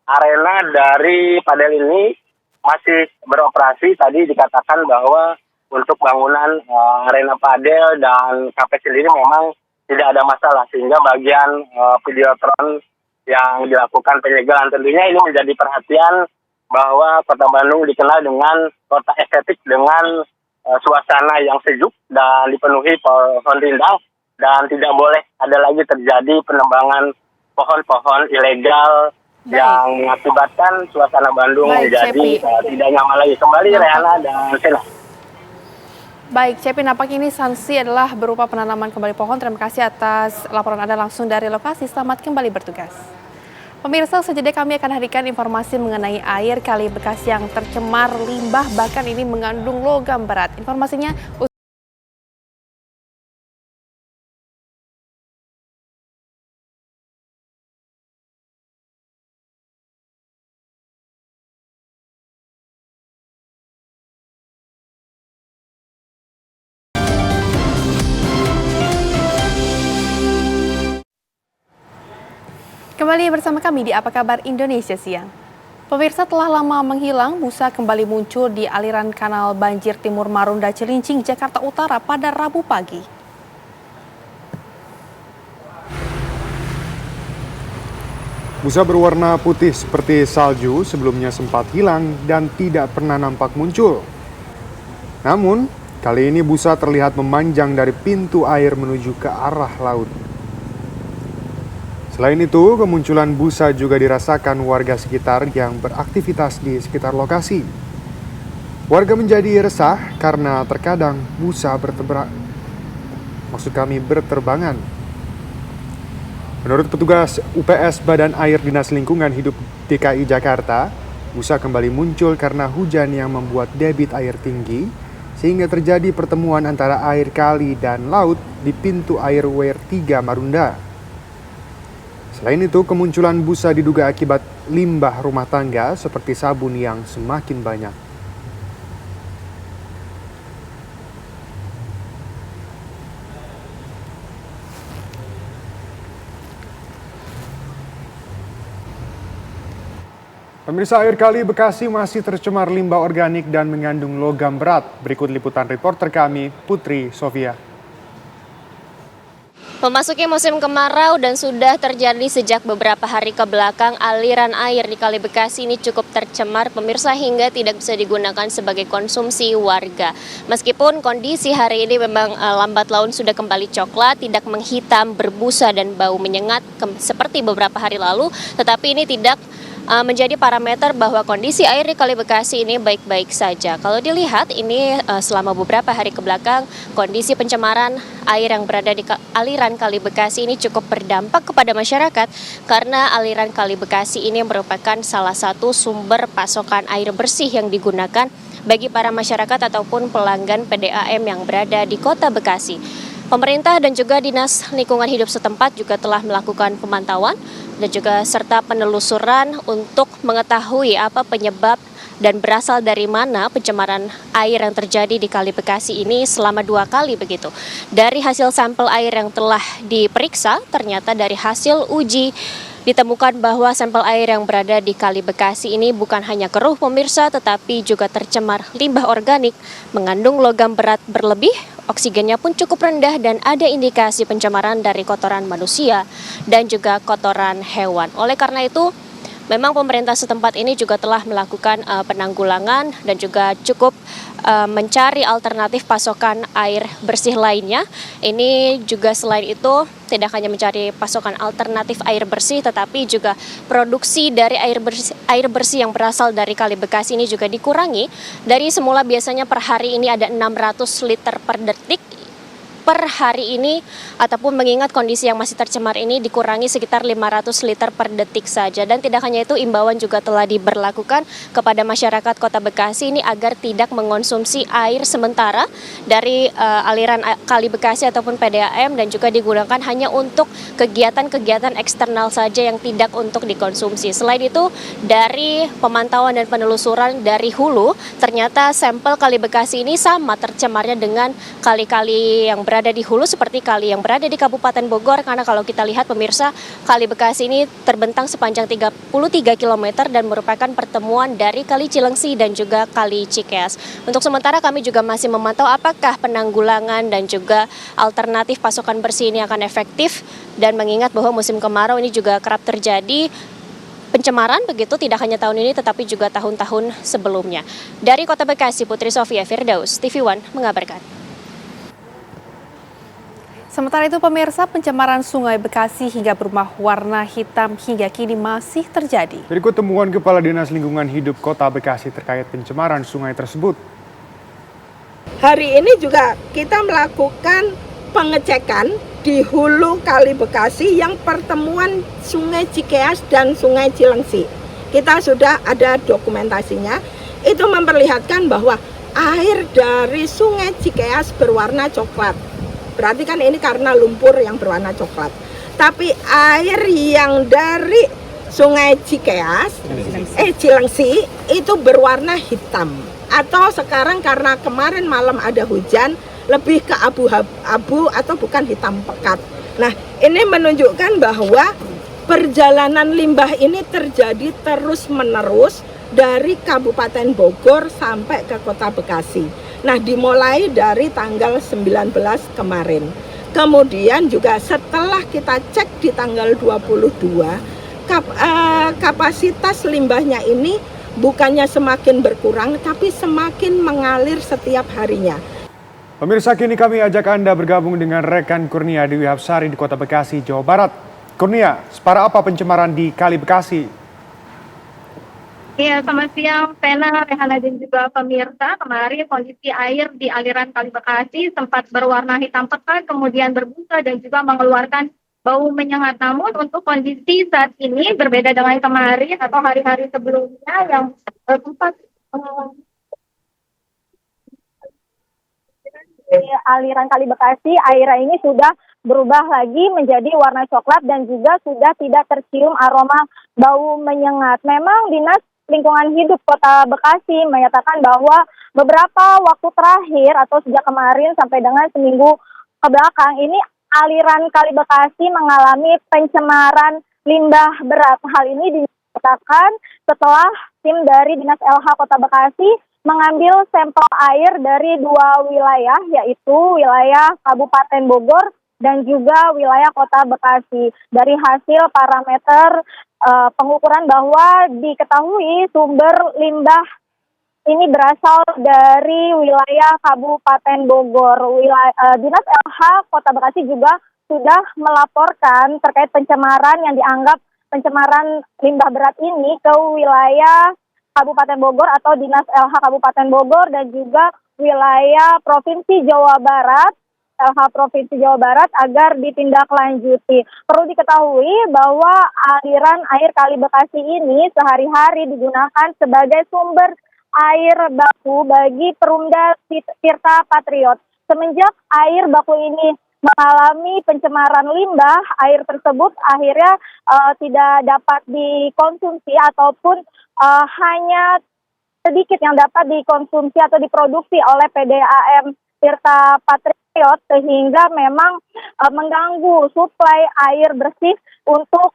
arena dari padel ini masih beroperasi. Tadi dikatakan bahwa untuk bangunan arena padel dan kafe sendiri memang tidak ada masalah, sehingga bagian Videotron yang dilakukan penyegelan. Tentunya ini menjadi perhatian bahwa Kota Bandung dikenal dengan kota estetik dengan suasana yang sejuk dan dipenuhi pohon rindang, dan tidak boleh ada lagi terjadi penebangan pohon-pohon ilegal yang mengakibatkan suasana Bandung menjadi tidak nyaman lagi. Kembali Rehana dan Sena. Baik, Cepi, nampaknya ini sanksi adalah berupa penanaman kembali pohon. Terima kasih atas laporan Anda langsung dari lokasi. Selamat kembali bertugas. Pemirsa, sejenak kami akan hadirkan informasi mengenai air Kali Bekasi yang tercemar limbah, bahkan ini mengandung logam berat. Informasinya kembali bersama kami di Apa Kabar Indonesia Siang. Pemirsa, telah lama menghilang, busa kembali muncul di aliran kanal banjir Timur Marunda Cilincing, Jakarta Utara pada Rabu pagi. Busa berwarna putih seperti salju sebelumnya sempat hilang dan tidak pernah nampak muncul. Namun, kali ini busa terlihat memanjang dari pintu air menuju ke arah laut. Selain itu, kemunculan busa juga dirasakan warga sekitar yang beraktivitas di sekitar lokasi. Warga menjadi resah karena terkadang busa berterbangan. Menurut petugas UPS Badan Air Dinas Lingkungan Hidup DKI Jakarta, busa kembali muncul karena hujan yang membuat debit air tinggi, sehingga terjadi pertemuan antara air kali dan laut di pintu air WR 3 Marunda. Selain itu, kemunculan busa diduga akibat limbah rumah tangga seperti sabun yang semakin banyak. Pemirsa, air Kali Bekasi masih tercemar limbah organik dan mengandung logam berat. Berikut liputan reporter kami, Putri Sofia. Memasuki musim kemarau dan sudah terjadi sejak beberapa hari ke belakang, aliran air di Kali Bekasi ini cukup tercemar, pemirsa, hingga tidak bisa digunakan sebagai konsumsi warga. Meskipun kondisi hari ini memang lambat laun sudah kembali coklat, tidak menghitam, berbusa dan bau menyengat seperti beberapa hari lalu, tetapi ini tidak menjadi parameter bahwa kondisi air di Kali Bekasi ini baik-baik saja. Kalau dilihat ini selama beberapa hari ke belakang, kondisi pencemaran air yang berada di aliran Kali Bekasi ini cukup berdampak kepada masyarakat karena aliran Kali Bekasi ini merupakan salah satu sumber pasokan air bersih yang digunakan bagi para masyarakat ataupun pelanggan PDAM yang berada di Kota Bekasi. Pemerintah dan juga Dinas Lingkungan Hidup setempat juga telah melakukan pemantauan dan juga serta penelusuran untuk mengetahui apa penyebab dan berasal dari mana pencemaran air yang terjadi di Kali Bekasi ini selama 2 kali begitu. Dari hasil sampel air yang telah diperiksa, ternyata dari hasil uji ditemukan bahwa sampel air yang berada di Kali Bekasi ini bukan hanya keruh, pemirsa, tetapi juga tercemar limbah organik, mengandung logam berat berlebih, oksigennya pun cukup rendah dan ada indikasi pencemaran dari kotoran manusia dan juga kotoran hewan. Oleh karena itu, memang pemerintah setempat ini juga telah melakukan penanggulangan dan juga cukup mencari alternatif pasokan air bersih lainnya. Ini juga selain itu tidak hanya mencari pasokan alternatif air bersih, tetapi juga produksi dari air bersih yang berasal dari Kali Bekasi ini juga dikurangi. Dari semula biasanya per hari ini ada 600 liter per detik, per hari ini ataupun mengingat kondisi yang masih tercemar ini dikurangi sekitar 500 liter per detik saja. Dan tidak hanya itu, imbauan juga telah diberlakukan kepada masyarakat Kota Bekasi ini agar tidak mengonsumsi air sementara dari aliran Kali Bekasi ataupun PDAM, dan juga digunakan hanya untuk kegiatan-kegiatan eksternal saja yang tidak untuk dikonsumsi. Selain itu, dari pemantauan dan penelusuran dari hulu, ternyata sampel Kali Bekasi ini sama tercemarnya dengan kali-kali yang berada di hulu seperti kali yang berada di Kabupaten Bogor, karena kalau kita lihat pemirsa, Kali Bekasi ini terbentang sepanjang 33 km dan merupakan pertemuan dari Kali Cilengsi dan juga Kali Cikeas. Untuk sementara kami juga masih memantau apakah penanggulangan dan juga alternatif pasokan bersih ini akan efektif, dan mengingat bahwa musim kemarau ini juga kerap terjadi pencemaran, begitu tidak hanya tahun ini tetapi juga tahun-tahun sebelumnya. Dari Kota Bekasi, Putri Sofia Firdaus, TV One mengabarkan. Sementara itu pemirsa, pencemaran Sungai Bekasi hingga berubah warna hitam hingga kini masih terjadi. Berikut temuan Kepala Dinas Lingkungan Hidup Kota Bekasi terkait pencemaran sungai tersebut. Hari ini juga kita melakukan pengecekan di hulu Kali Bekasi yang pertemuan Sungai Cikeas dan Sungai Cilengsi. Kita sudah ada dokumentasinya, itu memperlihatkan bahwa air dari Sungai Cikeas berwarna coklat. Berarti kan ini karena lumpur yang berwarna coklat. Tapi air yang dari Sungai Cikeas, Cilengsi itu berwarna hitam. Atau sekarang karena kemarin malam ada hujan, lebih ke abu-abu atau bukan hitam pekat. Nah, ini menunjukkan bahwa perjalanan limbah ini terjadi terus-menerus dari Kabupaten Bogor sampai ke Kota Bekasi. Nah, dimulai dari tanggal 19 kemarin. Kemudian juga setelah kita cek di tanggal 22, kapasitas limbahnya ini bukannya semakin berkurang, tapi semakin mengalir setiap harinya. Pemirsa, kini kami ajak Anda bergabung dengan rekan Kurnia Dewi Hapsari di Kota Bekasi, Jawa Barat. Kurnia, separah apa pencemaran di Kali Bekasi? Iya, selamat siang, Vena, Rehana, dan juga pemirsa. Kemarin kondisi air di aliran Kali Bekasi sempat berwarna hitam pekat, kemudian berbusa dan juga mengeluarkan bau menyengat. Namun untuk kondisi saat ini berbeda dengan kemarin atau hari-hari sebelumnya yang sempat aliran Kali Bekasi, airnya ini sudah berubah lagi menjadi warna coklat dan juga sudah tidak tercium aroma bau menyengat. Memang Dinas Lingkungan Hidup Kota Bekasi menyatakan bahwa beberapa waktu terakhir atau sejak kemarin sampai dengan seminggu ke belakang ini aliran Kali Bekasi mengalami pencemaran limbah berat. Hal ini dinyatakan setelah tim dari Dinas LH Kota Bekasi mengambil sampel air dari dua wilayah, yaitu wilayah Kabupaten Bogor dan juga wilayah Kota Bekasi. Dari hasil parameter pengukuran bahwa diketahui sumber limbah ini berasal dari wilayah Kabupaten Bogor. Dinas LH Kota Bekasi juga sudah melaporkan terkait pencemaran yang dianggap pencemaran limbah berat ini ke wilayah Kabupaten Bogor atau Dinas LH Kabupaten Bogor dan juga wilayah Provinsi Jawa Barat, LH Provinsi Jawa Barat agar ditindaklanjuti. Perlu diketahui bahwa aliran air Kali Bekasi ini sehari-hari digunakan sebagai sumber air baku bagi Perumda Tirta Patriot. Semenjak air baku ini mengalami pencemaran limbah, air tersebut akhirnya tidak dapat dikonsumsi ataupun hanya sedikit yang dapat dikonsumsi atau diproduksi oleh PDAM Tirta Patriot, sehingga memang mengganggu suplai air bersih untuk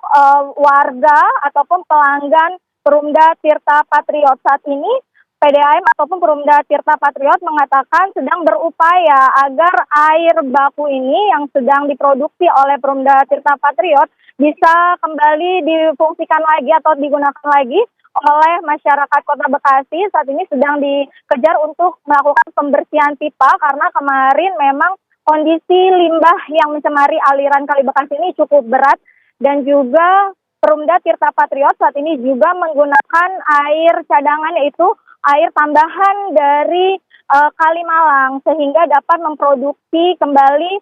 warga ataupun pelanggan Perumda Tirta Patriot. Saat ini PDAM ataupun Perumda Tirta Patriot mengatakan sedang berupaya agar air baku ini yang sedang diproduksi oleh Perumda Tirta Patriot bisa kembali difungsikan lagi atau digunakan lagi oleh masyarakat Kota Bekasi. Saat ini sedang dikejar untuk melakukan pembersihan pipa karena kemarin memang kondisi limbah yang mencemari aliran Kali Bekasi ini cukup berat, dan juga Perumda Tirta Patriot saat ini juga menggunakan air cadangan, yaitu air tambahan dari Kalimalang sehingga dapat memproduksi kembali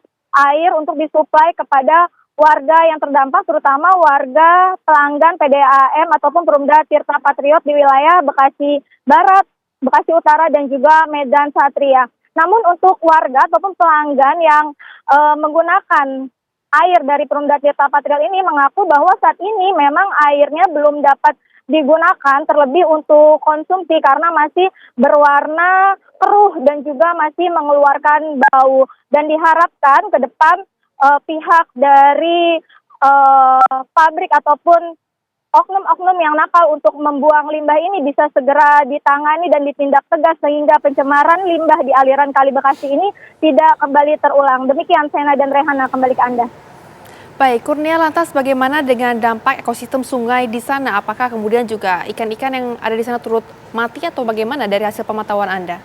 air untuk disuplai kepada warga yang terdampak, terutama warga pelanggan PDAM ataupun Perumda Tirta Patriot di wilayah Bekasi Barat, Bekasi Utara, dan juga Medan Satria. Namun untuk warga ataupun pelanggan yang menggunakan air dari Perumda Tirta Patriot ini mengaku bahwa saat ini memang airnya belum dapat digunakan terlebih untuk konsumsi karena masih berwarna keruh dan juga masih mengeluarkan bau, dan diharapkan ke depan pihak dari pabrik ataupun oknum-oknum yang nakal untuk membuang limbah ini bisa segera ditangani dan ditindak tegas sehingga pencemaran limbah di aliran Kali Bekasi ini tidak kembali terulang. Demikian Sena dan Rehana, kembali ke Anda. Baik, Kurnia, lantas bagaimana dengan dampak ekosistem sungai di sana? Apakah kemudian juga ikan-ikan yang ada di sana turut mati atau bagaimana dari hasil pemantauan Anda?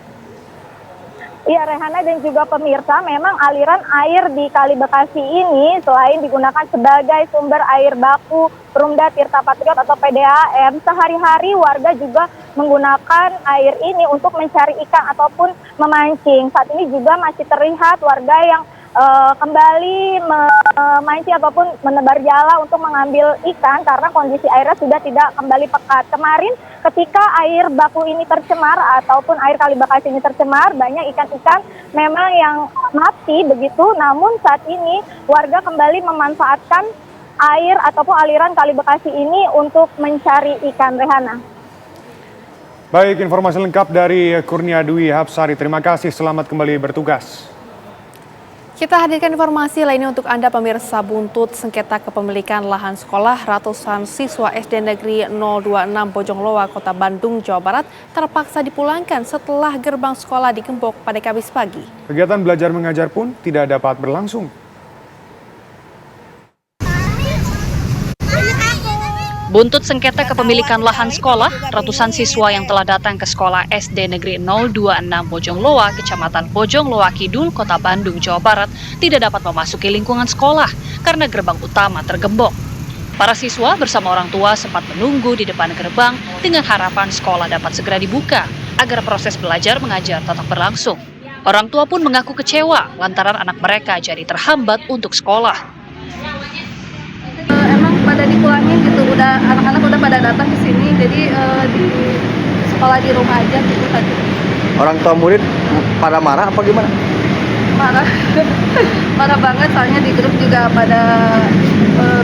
Iya, Rehana dan juga pemirsa, memang aliran air di Kali Bekasi ini selain digunakan sebagai sumber air baku Perumda Tirta Patriot atau PDAM, sehari-hari warga juga menggunakan air ini untuk mencari ikan ataupun memancing. Saat ini juga masih terlihat warga yang kembali memancing ataupun menebar jala untuk mengambil ikan karena kondisi airnya sudah tidak kembali pekat. Kemarin ketika air baku ini tercemar ataupun air Kali Bekasi ini tercemar, banyak ikan-ikan memang yang mati begitu, namun saat ini warga kembali memanfaatkan air ataupun aliran Kali Bekasi ini untuk mencari ikan, Rehana. Baik, informasi lengkap dari Kurnia Dwi Hapsari. Terima kasih, selamat kembali bertugas. Kita hadirkan informasi lainnya untuk Anda pemirsa. Buntut sengketa kepemilikan lahan sekolah, ratusan siswa SD Negeri 026 Bojongloa, Kota Bandung, Jawa Barat terpaksa dipulangkan setelah gerbang sekolah digembok pada Kamis pagi. Kegiatan belajar mengajar pun tidak dapat berlangsung. Buntut sengketa kepemilikan lahan sekolah, ratusan siswa yang telah datang ke sekolah SD Negeri 026 Bojongloa, Kecamatan Bojongloa Kidul, Kota Bandung, Jawa Barat, tidak dapat memasuki lingkungan sekolah karena gerbang utama tergembok. Para siswa bersama orang tua sempat menunggu di depan gerbang dengan harapan sekolah dapat segera dibuka agar proses belajar mengajar tetap berlangsung. Orang tua pun mengaku kecewa lantaran anak mereka jadi terhambat untuk sekolah. Emang pada dipulangin gitu, udah anak-anak udah pada datang ke sini, jadi di sekolah di rumah aja gitu tadi. Orang tua murid pada marah apa gimana? Marah, marah banget, soalnya di grup juga pada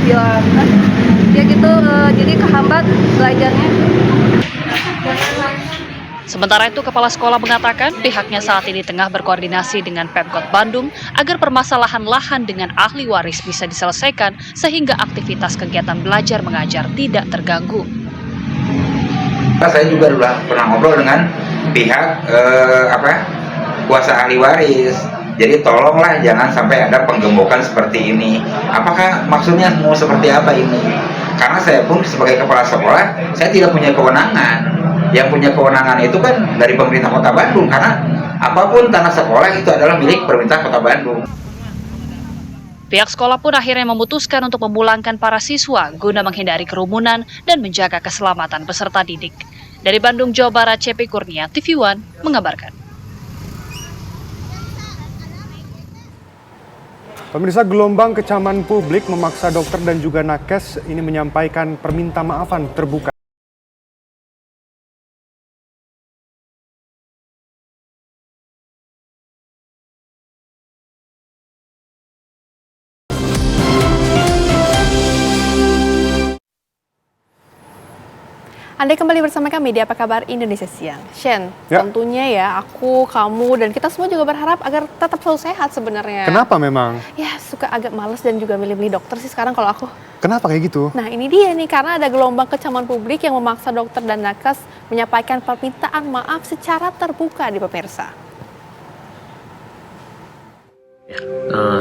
bilang ya gitu, jadi kehambat belajarnya. Sementara itu, Kepala Sekolah mengatakan pihaknya saat ini tengah berkoordinasi dengan Pemkot Bandung agar permasalahan lahan dengan ahli waris bisa diselesaikan sehingga aktivitas kegiatan belajar mengajar tidak terganggu. Saya juga pernah ngobrol dengan pihak kuasa ahli waris. Jadi tolonglah jangan sampai ada penggembokan seperti ini. Apakah maksudnya mau seperti apa ini? Karena saya pun sebagai kepala sekolah, saya tidak punya kewenangan. Yang punya kewenangan itu kan dari pemerintah Kota Bandung, karena apapun tanah sekolah itu adalah milik pemerintah Kota Bandung. Pihak sekolah pun akhirnya memutuskan untuk memulangkan para siswa guna menghindari kerumunan dan menjaga keselamatan peserta didik. Dari Bandung, Jawa Barat, CP Kurnia, TV One mengabarkan. Pemirsa, gelombang kecaman publik memaksa dokter dan juga nakes ini menyampaikan permintaan terbuka. Anda kembali bersama kami di Apa Kabar Indonesia Siang. Shen, tentunya ya aku, kamu, dan kita semua juga berharap agar tetap selalu sehat sebenarnya. Kenapa memang? Ya, suka agak males dan juga milih-milih dokter sih sekarang kalau aku. Kenapa kayak gitu? Nah ini dia nih, karena ada gelombang kecaman publik yang memaksa dokter dan nakes menyampaikan permintaan maaf secara terbuka di pemirsa.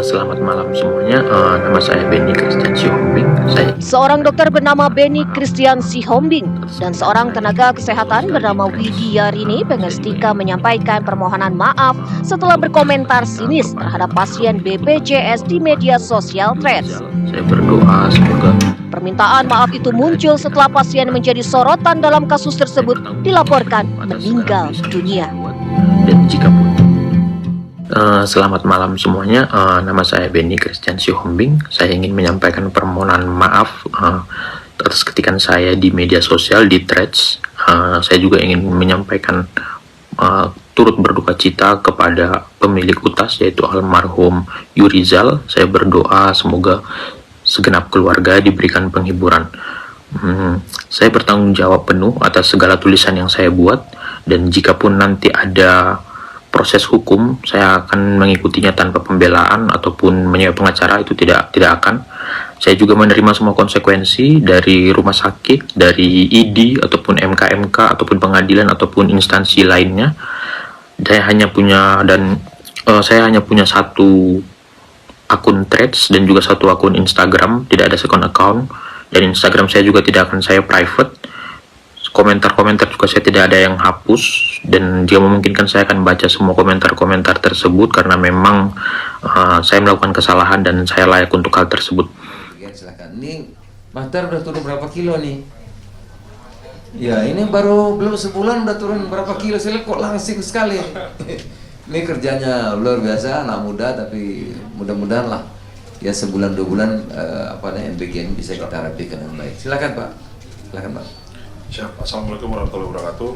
Selamat malam semuanya, nama saya Benny Christian Sihombing. Seorang dokter bernama Benny Christian Sihombing dan seorang tenaga kesehatan bernama Widya Rini Pengestika menyampaikan permohonan maaf setelah berkomentar sinis terhadap pasien BPJS di media sosial Threads. Saya berdoa semoga permintaan maaf itu muncul setelah pasien menjadi sorotan dalam kasus tersebut dilaporkan meninggal dunia. Dan jikapun Selamat malam semuanya. Nama saya Benny Christian Sihombing. Saya ingin menyampaikan permohonan maaf atas ketikan saya di media sosial di Threads. Saya juga ingin menyampaikan turut berduka cita kepada pemilik UTAS yaitu almarhum Yurizal. Saya berdoa semoga segenap keluarga diberikan penghiburan. Saya bertanggung jawab penuh atas segala tulisan yang saya buat, dan jikapun nanti ada proses hukum, saya akan mengikutinya tanpa pembelaan ataupun menyewa pengacara, itu tidak akan. Saya juga menerima semua konsekuensi dari rumah sakit, dari ID ataupun MK ataupun pengadilan ataupun instansi lainnya. Saya hanya punya satu akun Threads dan juga satu akun Instagram, tidak ada second account, dan Instagram saya juga tidak akan saya private. Komentar-komentar juga saya tidak ada yang hapus, dan jika memungkinkan saya akan baca semua komentar-komentar tersebut karena memang saya melakukan kesalahan dan saya layak untuk hal tersebut. Silakan. Ini Bahtar udah turun berapa kilo nih? Ya, ini baru belum sebulan udah turun berapa kilo? Saya lihat kok langsing sekali. Ini kerjanya luar biasa, anak muda, tapi mudah-mudahan lah ya sebulan 2 bulan MBG ini bisa kita rapikan dengan baik. Silakan Pak. Silakan Pak. Siap. Assalamualaikum warahmatullahi wabarakatuh.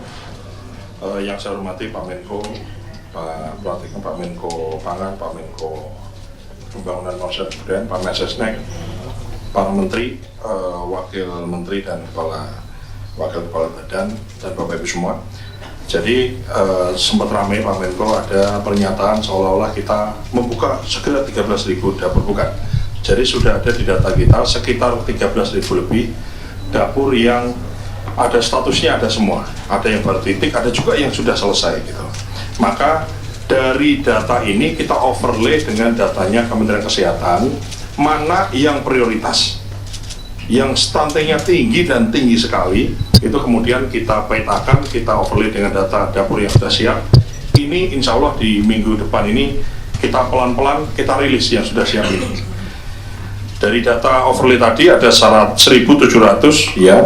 Yang saya hormati Pak Menko, Pak Pratikno, Pak Menko Pangan, Pak Menko Pembangunan Manusia dan Kebudayaan, Pak Mensesnek, para Menteri, Wakil Menteri dan Wakil Kepala Badan, dan Bapak Ibu semua. Jadi sempat ramai Pak Menko ada pernyataan seolah-olah kita membuka segera 13.000 dapur, bukan. Jadi sudah ada di data kita sekitar 13.000 lebih dapur yang ada statusnya, ada semua, ada yang baru titik, ada juga yang sudah selesai gitu. Maka dari data ini kita overlay dengan datanya Kementerian Kesehatan, mana yang prioritas, yang stuntingnya tinggi dan tinggi sekali, itu kemudian kita petakan, kita overlay dengan data dapur yang sudah siap. Ini insya Allah di minggu depan ini kita pelan-pelan kita rilis yang sudah siap ini. Dari data overlay tadi ada 1.700 ya,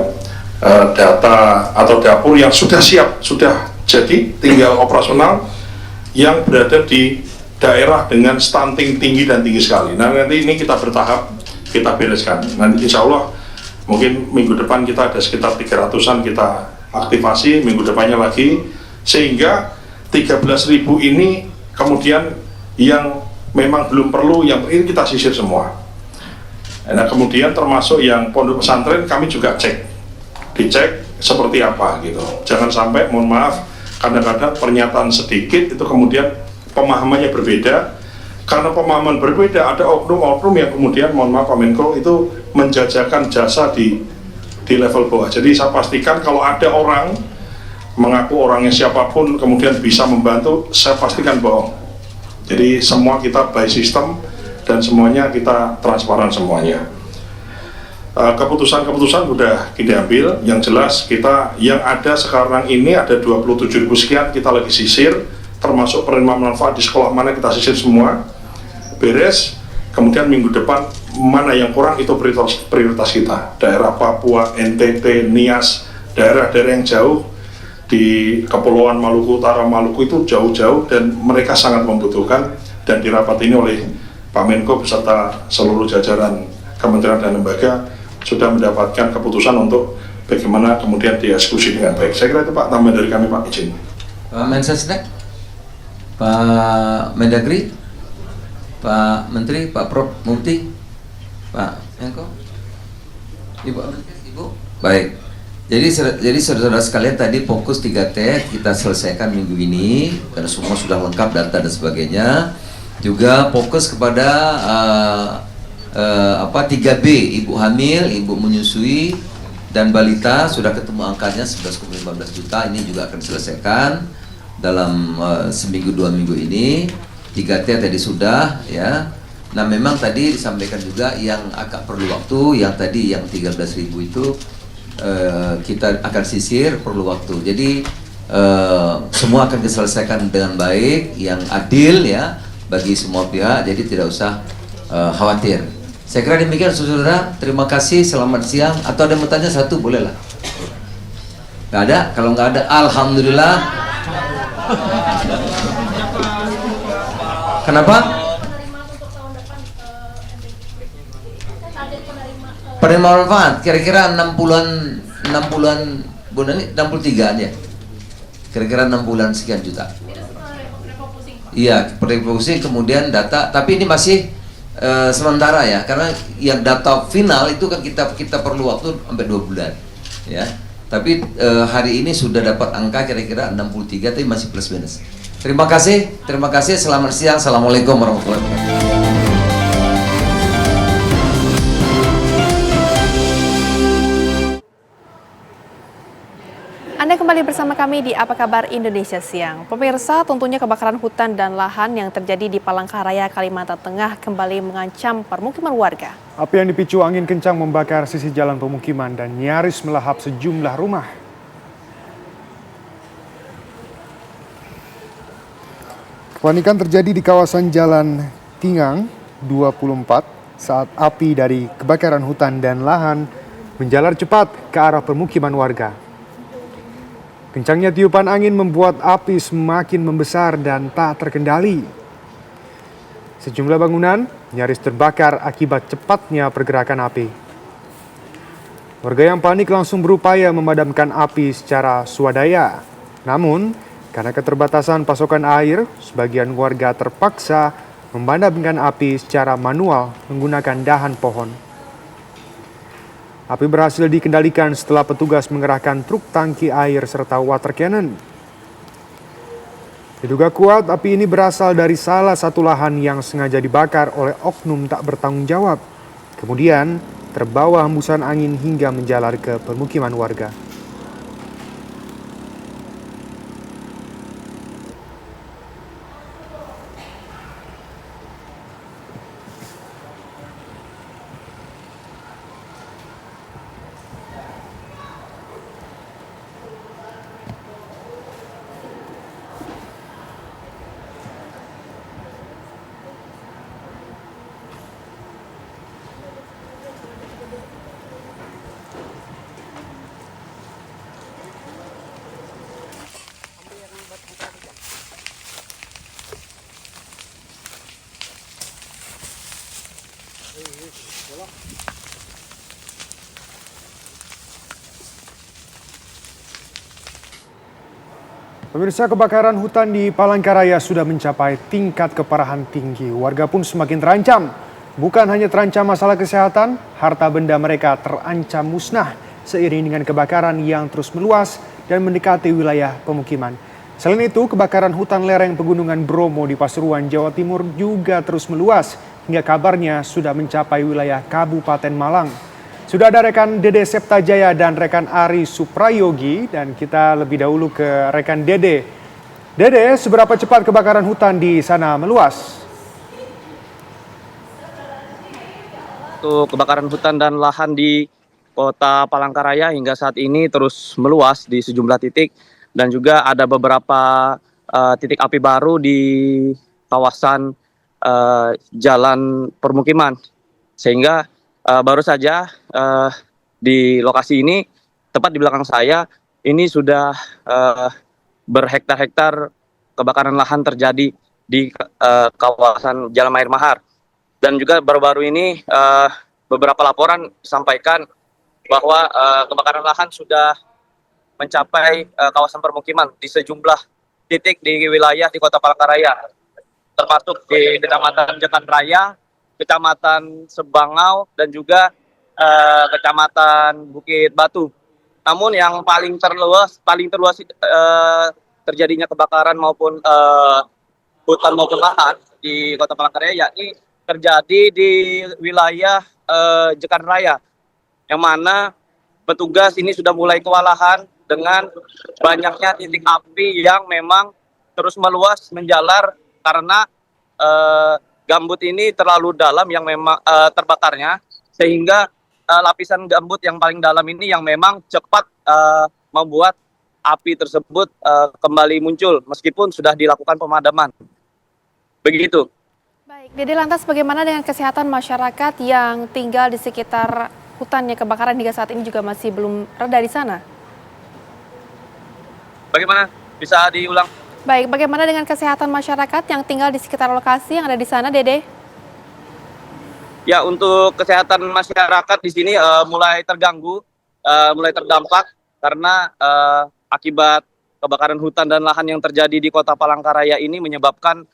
data atau dapur yang sudah siap, sudah jadi tinggal operasional, yang berada di daerah dengan stunting tinggi dan tinggi sekali. Nah nanti ini kita bertahap, kita bereskan. Nanti insya Allah mungkin minggu depan kita ada sekitar 300-an kita aktifasi, minggu depannya lagi, sehingga 13.000 ini kemudian yang memang belum perlu, yang ini kita sisir semua. Nah kemudian termasuk yang pondok pesantren kami juga dicek seperti apa gitu. Jangan sampai, mohon maaf, kadang-kadang pernyataan sedikit itu kemudian pemahamannya berbeda. Karena pemahaman berbeda, ada oknum-oknum yang kemudian, mohon maaf Pak Menko, itu menjajakan jasa di level bawah. Jadi saya pastikan kalau ada orang mengaku orangnya siapapun kemudian bisa membantu, saya pastikan bohong. Jadi semua kita by system dan semuanya kita transparan semuanya. Keputusan-keputusan sudah kita ambil. Yang jelas kita yang ada sekarang ini ada 27.000 sekian, kita lagi sisir, termasuk penerima manfaat di sekolah mana kita sisir semua, beres. Kemudian minggu depan mana yang kurang itu prioritas kita. Daerah Papua, NTT, Nias, daerah-daerah yang jauh di Kepulauan Maluku Utara, Maluku itu jauh-jauh dan mereka sangat membutuhkan. Dan di rapat ini oleh Pak Menko beserta seluruh jajaran kementerian dan lembaga sudah mendapatkan keputusan untuk bagaimana kemudian dieksekusi dengan baik. Saya kira itu Pak, tambah dari kami Pak, izin. Pak Mensesnek, Pak Mendagri, Pak Menteri, Pak Prof Mufti, Pak Menko, Ibu. Baik. Jadi saudara-saudara sekalian, tadi fokus 3T kita selesaikan minggu ini karena semua sudah lengkap data dan sebagainya. Juga fokus kepada 3B, ibu hamil, ibu menyusui, dan balita sudah ketemu angkanya 11,15 juta. Ini juga akan diselesaikan dalam seminggu 2 minggu ini. 3T tadi sudah ya. Nah memang tadi disampaikan juga yang agak perlu waktu, yang tadi yang 13.000 itu kita akan sisir, perlu waktu. Jadi semua akan diselesaikan dengan baik, yang adil ya bagi semua pihak. Jadi tidak usah khawatir. Saya kira demikian saudara. Terima kasih, selamat siang. Atau ada yang mau tanya satu, boleh lah. Nggak ada? Kalau nggak ada, alhamdulillah. Kenapa? Penerima manfaat kira-kira 6 bulan bulan ini 63 ya. Kira-kira 6 bulan sekian juta. Iya, reproduksi kemudian data, tapi ini masih sementara ya, karena yang data final itu kan kita perlu waktu sampai 2 bulan ya. Tapi hari ini sudah dapat angka kira-kira 63, tapi masih plus minus. Terima kasih, selamat siang, assalamualaikum warahmatullahi wabarakatuh. Anda kembali bersama kami di Apa Kabar Indonesia Siang. Pemirsa, tentunya kebakaran hutan dan lahan yang terjadi di Palangkaraya, Kalimantan Tengah kembali mengancam permukiman warga. Api yang dipicu angin kencang membakar sisi jalan pemukiman dan nyaris melahap sejumlah rumah. Kepanikan terjadi di kawasan Jalan Tingang 24 saat api dari kebakaran hutan dan lahan menjalar cepat ke arah permukiman warga. Kencangnya tiupan angin membuat api semakin membesar dan tak terkendali. Sejumlah bangunan nyaris terbakar akibat cepatnya pergerakan api. Warga yang panik langsung berupaya memadamkan api secara swadaya. Namun, karena keterbatasan pasokan air, sebagian warga terpaksa memadamkan api secara manual menggunakan dahan pohon. Api berhasil dikendalikan setelah petugas mengerahkan truk tangki air serta water cannon. Diduga kuat api ini berasal dari salah satu lahan yang sengaja dibakar oleh oknum tak bertanggung jawab. Kemudian terbawa hembusan angin hingga menjalar ke permukiman warga. Pemirsa, kebakaran hutan di Palangkaraya sudah mencapai tingkat keparahan tinggi. Warga pun semakin terancam. Bukan hanya terancam masalah kesehatan, harta benda mereka terancam musnah seiring dengan kebakaran yang terus meluas dan mendekati wilayah pemukiman. Selain itu, kebakaran hutan lereng Pegunungan Bromo di Pasuruan, Jawa Timur juga terus meluas hingga kabarnya sudah mencapai wilayah Kabupaten Malang. Sudah ada rekan Dede Septajaya dan rekan Ari Suprayogi, dan kita lebih dahulu ke rekan Dede. Dede, seberapa cepat kebakaran hutan di sana meluas? Untuk kebakaran hutan dan lahan di Kota Palangkaraya hingga saat ini terus meluas di sejumlah titik, dan juga ada beberapa titik api baru di kawasan jalan permukiman, sehingga baru saja di lokasi ini, tepat di belakang saya, ini sudah berhektar-hektar kebakaran lahan terjadi di kawasan Jalan Air Mahar. Dan juga baru-baru ini beberapa laporan disampaikan bahwa kebakaran lahan sudah mencapai kawasan permukiman di sejumlah titik di wilayah di Kota Palangkaraya, termasuk di Kecamatan Jekan Raya, Kecamatan Sebangau, dan juga Kecamatan Bukit Batu. Namun yang paling terluas terjadinya kebakaran maupun hutan maupun lahan di Kota Palangkaraya, yakni terjadi di wilayah Jekan Raya, yang mana petugas ini sudah mulai kewalahan dengan banyaknya titik api yang memang terus meluas menjalar karena gambut ini terlalu dalam yang memang terbakarnya, sehingga lapisan gambut yang paling dalam ini yang memang cepat membuat api tersebut kembali muncul meskipun sudah dilakukan pemadaman. Begitu. Baik, Dede, lantas bagaimana dengan kesehatan masyarakat yang tinggal di sekitar hutan yang kebakaran hingga saat ini juga masih belum reda di sana? Bagaimana? Bisa diulang? Baik, bagaimana dengan kesehatan masyarakat yang tinggal di sekitar lokasi yang ada di sana, Dede? Ya, untuk kesehatan masyarakat di sini mulai terganggu, mulai terdampak karena akibat kebakaran hutan dan lahan yang terjadi di Kota Palangkaraya ini menyebabkan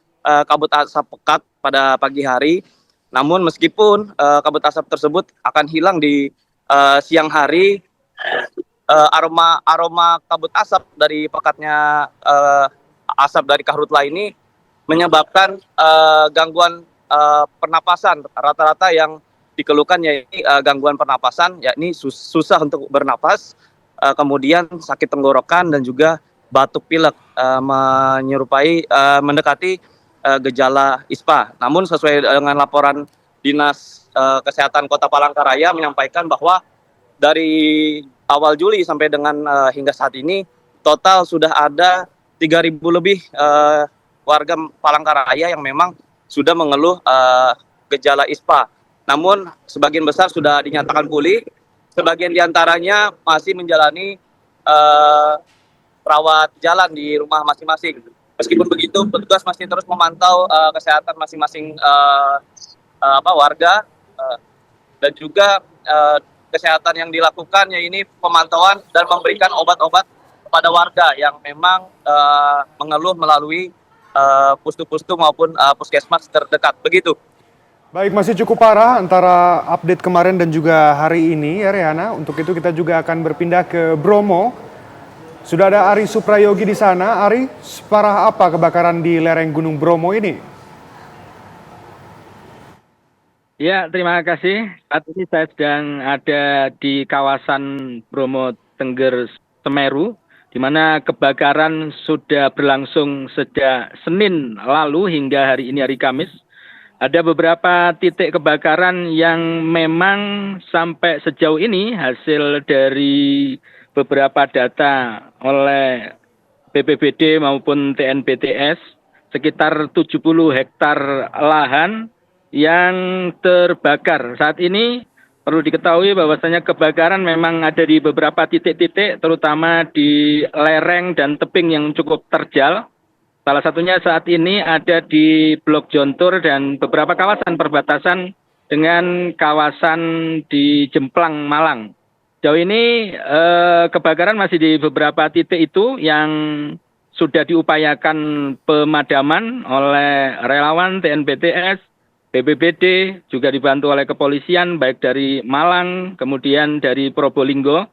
kabut asap pekat pada pagi hari. Namun meskipun kabut asap tersebut akan hilang di siang hari, aroma kabut asap dari pekatnya asap dari karhutla ini menyebabkan gangguan pernapasan. Rata-rata yang dikeluhkan yaitu gangguan pernapasan, yakni susah untuk bernapas, kemudian sakit tenggorokan dan juga batuk pilek, menyerupai mendekati gejala ISPA. Namun sesuai dengan laporan Dinas Kesehatan Kota Palangkaraya menyampaikan bahwa dari awal Juli sampai dengan hingga saat ini total sudah ada 3.000 lebih warga Palangkaraya yang memang sudah mengeluh gejala ISPA. Namun sebagian besar sudah dinyatakan pulih, sebagian diantaranya masih menjalani rawat jalan di rumah masing-masing. Meskipun begitu, petugas masih terus memantau kesehatan masing-masing warga dan juga kesehatan yang dilakukan ya ini pemantauan dan memberikan obat-obat kepada warga yang memang mengeluh melalui pustu-pustu maupun puskesmas terdekat. Begitu. Baik, masih cukup parah antara update kemarin dan juga hari ini ya Rehana. Untuk itu kita juga akan berpindah ke Bromo. Sudah ada Ari Suprayogi di sana. Ari, separah apa kebakaran di lereng Gunung Bromo ini? Ya, terima kasih. Saat ini saya sedang ada di kawasan Bromo Tengger Semeru, di mana kebakaran sudah berlangsung sejak Senin lalu hingga hari ini hari Kamis. Ada beberapa titik kebakaran yang memang sampai sejauh ini hasil dari beberapa data oleh BPBD maupun TNBTS, sekitar 70 hektar lahan yang terbakar. Saat ini perlu diketahui bahwasanya kebakaran memang ada di beberapa titik-titik, terutama di lereng dan tebing yang cukup terjal. Salah satunya saat ini ada di Blok Jontur dan beberapa kawasan perbatasan dengan kawasan di Jemplang, Malang. Jauh ini kebakaran masih di beberapa titik itu yang sudah diupayakan pemadaman oleh relawan TNBTS, BPBD, juga dibantu oleh kepolisian baik dari Malang kemudian dari Probolinggo,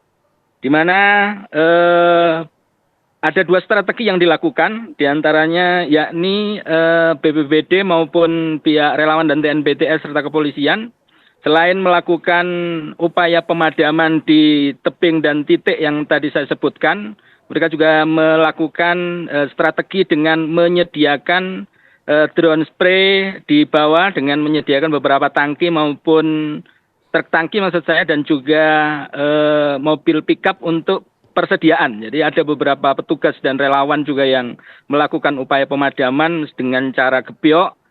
di mana ada dua strategi yang dilakukan, diantaranya yakni BPBD maupun pihak relawan dan TNBTS serta kepolisian. Selain melakukan upaya pemadaman di tebing dan titik yang tadi saya sebutkan, mereka juga melakukan strategi dengan menyediakan drone spray di bawah dengan menyediakan beberapa tangki maupun truk tangki maksud saya, dan juga mobil pickup untuk persediaan. Jadi ada beberapa petugas dan relawan juga yang melakukan upaya pemadaman dengan cara gebyok,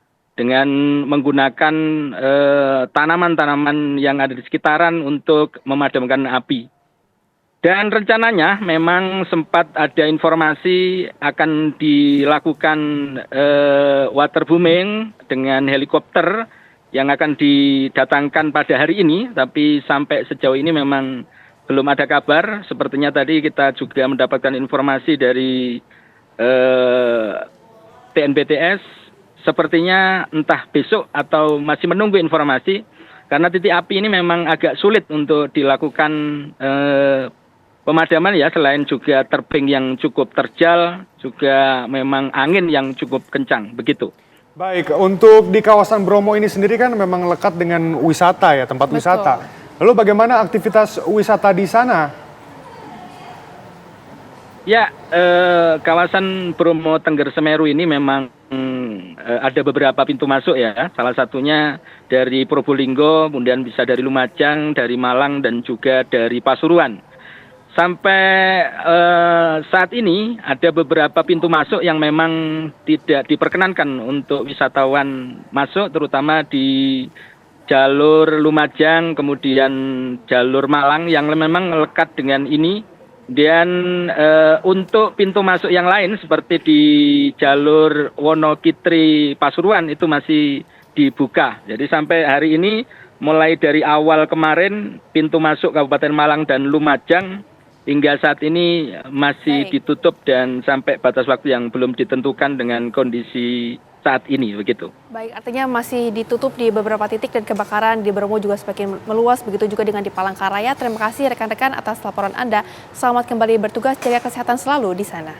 dengan menggunakan tanaman-tanaman yang ada di sekitaran untuk memadamkan api. Dan rencananya memang sempat ada informasi akan dilakukan waterbooming dengan helikopter yang akan didatangkan pada hari ini, tapi sampai sejauh ini memang belum ada kabar. Sepertinya tadi kita juga mendapatkan informasi dari TNBTS, sepertinya entah besok atau masih menunggu informasi, karena titik api ini memang agak sulit untuk dilakukan pemadaman ya, selain juga tebing yang cukup terjal, juga memang angin yang cukup kencang, begitu. Baik, untuk di kawasan Bromo ini sendiri kan memang lekat dengan wisata ya, tempat wisata. Lalu bagaimana aktivitas wisata di sana? Ya, kawasan Bromo Tengger Semeru ini memang ada beberapa pintu masuk ya. Salah satunya dari Probolinggo, kemudian bisa dari Lumajang, dari Malang, dan juga dari Pasuruan. Sampai saat ini ada beberapa pintu masuk yang memang tidak diperkenankan untuk wisatawan masuk, terutama di jalur Lumajang, kemudian jalur Malang yang memang lekat dengan ini, Dan untuk pintu masuk yang lain seperti di jalur Wonokitri Pasuruan itu masih dibuka. Jadi sampai hari ini mulai dari awal kemarin pintu masuk Kabupaten Malang dan Lumajang hingga saat ini masih ditutup dan sampai batas waktu yang belum ditentukan dengan kondisi saat ini begitu. Baik, artinya masih ditutup di beberapa titik dan kebakaran di Bromo juga semakin meluas, begitu juga dengan di Palangkaraya. Terima kasih rekan-rekan atas laporan Anda. Selamat kembali bertugas, jaga kesehatan selalu di sana.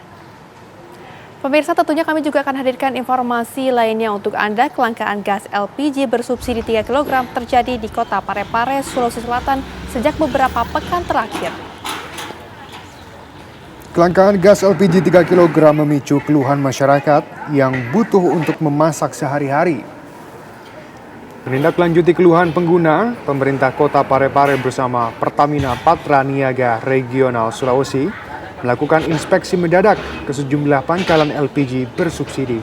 Pemirsa, tentunya kami juga akan hadirkan informasi lainnya untuk Anda. Kelangkaan gas LPG bersubsidi 3 kg terjadi di Kota Parepare, Sulawesi Selatan sejak beberapa pekan terakhir. Kelangkaan gas LPG 3 kg memicu keluhan masyarakat yang butuh untuk memasak sehari-hari. Menindaklanjuti keluhan pengguna, pemerintah Kota Parepare bersama Pertamina Patra Niaga Regional Sulawesi melakukan inspeksi mendadak ke sejumlah pangkalan LPG bersubsidi.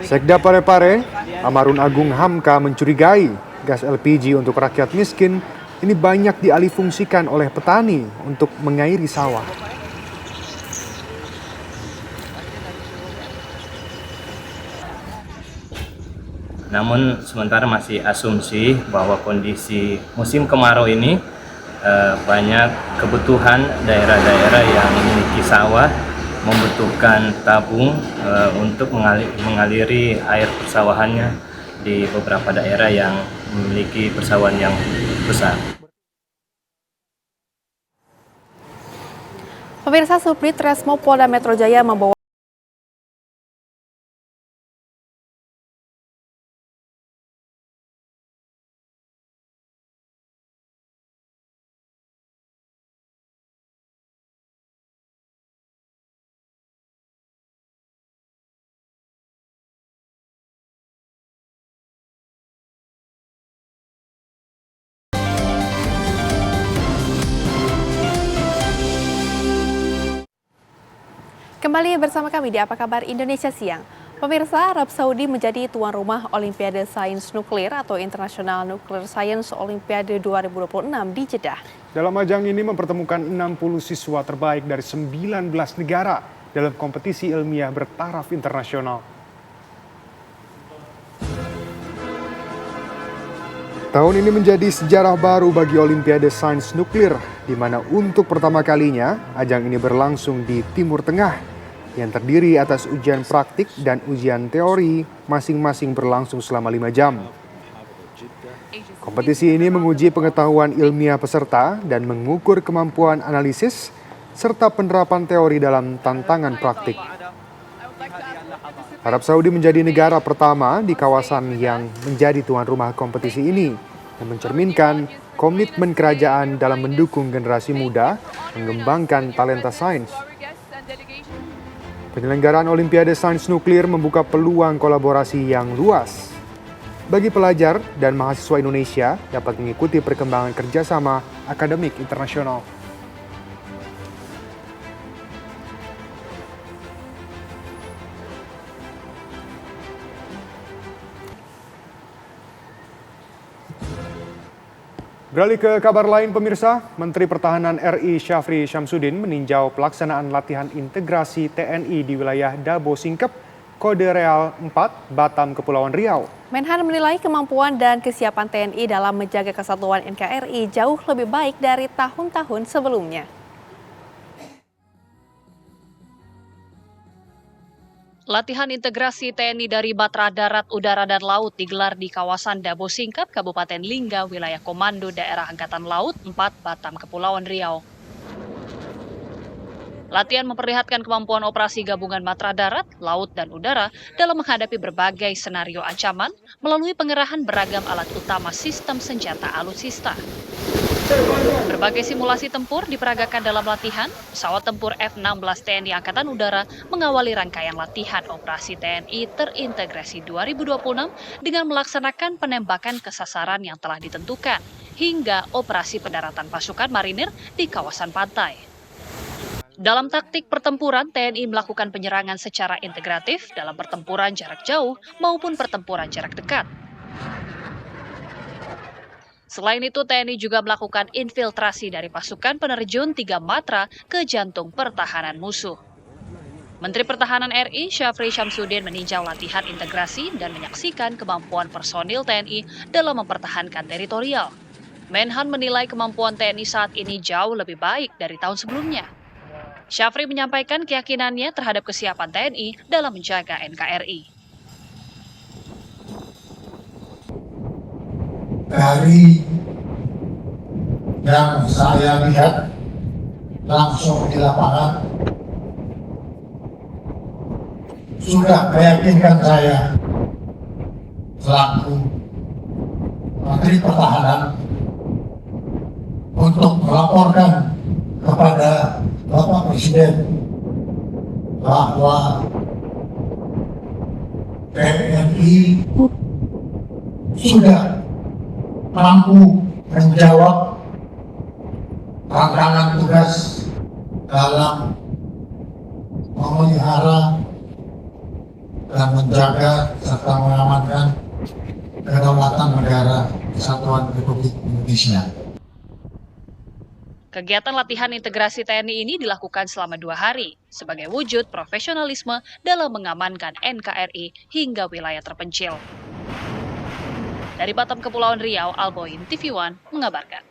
Sekda Parepare, Amarun Agung Hamka mencurigai gas LPG untuk rakyat miskin ini banyak dialihfungsikan oleh petani untuk mengairi sawah. Namun sementara masih asumsi bahwa kondisi musim kemarau ini banyak kebutuhan daerah-daerah yang memiliki sawah membutuhkan tabung untuk mengaliri air persawahannya di beberapa daerah yang memiliki persawahan yang besar. Pemirsa, Subdit Resmo Polda Metro Jaya membawa kembali bersama kami di Apa Kabar Indonesia Siang. Pemirsa, Arab Saudi menjadi tuan rumah Olimpiade Sains Nuklir atau International Nuclear Science Olimpiade 2026 di Jeddah. Dalam ajang ini mempertemukan 60 siswa terbaik dari 19 negara dalam kompetisi ilmiah bertaraf internasional. Tahun ini menjadi sejarah baru bagi Olimpiade Sains Nuklir, di mana untuk pertama kalinya ajang ini berlangsung di Timur Tengah, yang terdiri atas ujian praktik dan ujian teori masing-masing berlangsung selama 5 jam. Kompetisi ini menguji pengetahuan ilmiah peserta dan mengukur kemampuan analisis serta penerapan teori dalam tantangan praktik. Arab Saudi menjadi negara pertama di kawasan yang menjadi tuan rumah kompetisi ini, yang mencerminkan komitmen kerajaan dalam mendukung generasi muda mengembangkan talenta sains. Penyelenggaraan Olimpiade Sains Nuklir membuka peluang kolaborasi yang luas. Bagi pelajar dan mahasiswa Indonesia dapat mengikuti perkembangan kerjasama akademik internasional. Beralih ke kabar lain, pemirsa, Menteri Pertahanan RI Syafri Syamsuddin meninjau pelaksanaan latihan integrasi TNI di wilayah Dabo Singkep, Kode Real 4, Batam, Kepulauan Riau. Menhan menilai kemampuan dan kesiapan TNI dalam menjaga kesatuan NKRI jauh lebih baik dari tahun-tahun sebelumnya. Latihan integrasi TNI dari Batra Darat, Udara, dan Laut digelar di kawasan Dabo Singkep, Kabupaten Lingga, wilayah Komando Daerah Angkatan Laut 4, Batam, Kepulauan Riau. Latihan memperlihatkan kemampuan operasi gabungan Batra Darat, Laut, dan Udara dalam menghadapi berbagai senario ancaman melalui pengerahan beragam alat utama sistem senjata alutsista. Berbagai simulasi tempur diperagakan dalam latihan. Pesawat tempur F-16 TNI Angkatan Udara mengawali rangkaian latihan operasi TNI terintegrasi 2026 dengan melaksanakan penembakan ke sasaran yang telah ditentukan hingga operasi pendaratan pasukan marinir di kawasan pantai. Dalam taktik pertempuran, TNI melakukan penyerangan secara integratif dalam pertempuran jarak jauh maupun pertempuran jarak dekat. Selain itu, TNI juga melakukan infiltrasi dari pasukan penerjun 3 Matra ke jantung pertahanan musuh. Menteri Pertahanan RI Syafri Syamsuddin meninjau latihan integrasi dan menyaksikan kemampuan personil TNI dalam mempertahankan teritorial. Menhan menilai kemampuan TNI saat ini jauh lebih baik dari tahun sebelumnya. Syafri menyampaikan keyakinannya terhadap kesiapan TNI dalam menjaga NKRI. Dari yang saya lihat langsung di lapangan, sudah meyakinkan saya selaku Menteri Pertahanan untuk melaporkan kepada Bapak Presiden bahwa TNI sudah mampu menjawab tantangan tugas dalam memelihara dan menjaga serta mengamankan kedaulatan negara Kesatuan Republik Indonesia. Kegiatan latihan integrasi TNI ini dilakukan selama 2 hari sebagai wujud profesionalisme dalam mengamankan NKRI hingga wilayah terpencil. Dari Batam, Kepulauan Riau, Alboin, TV One mengabarkan.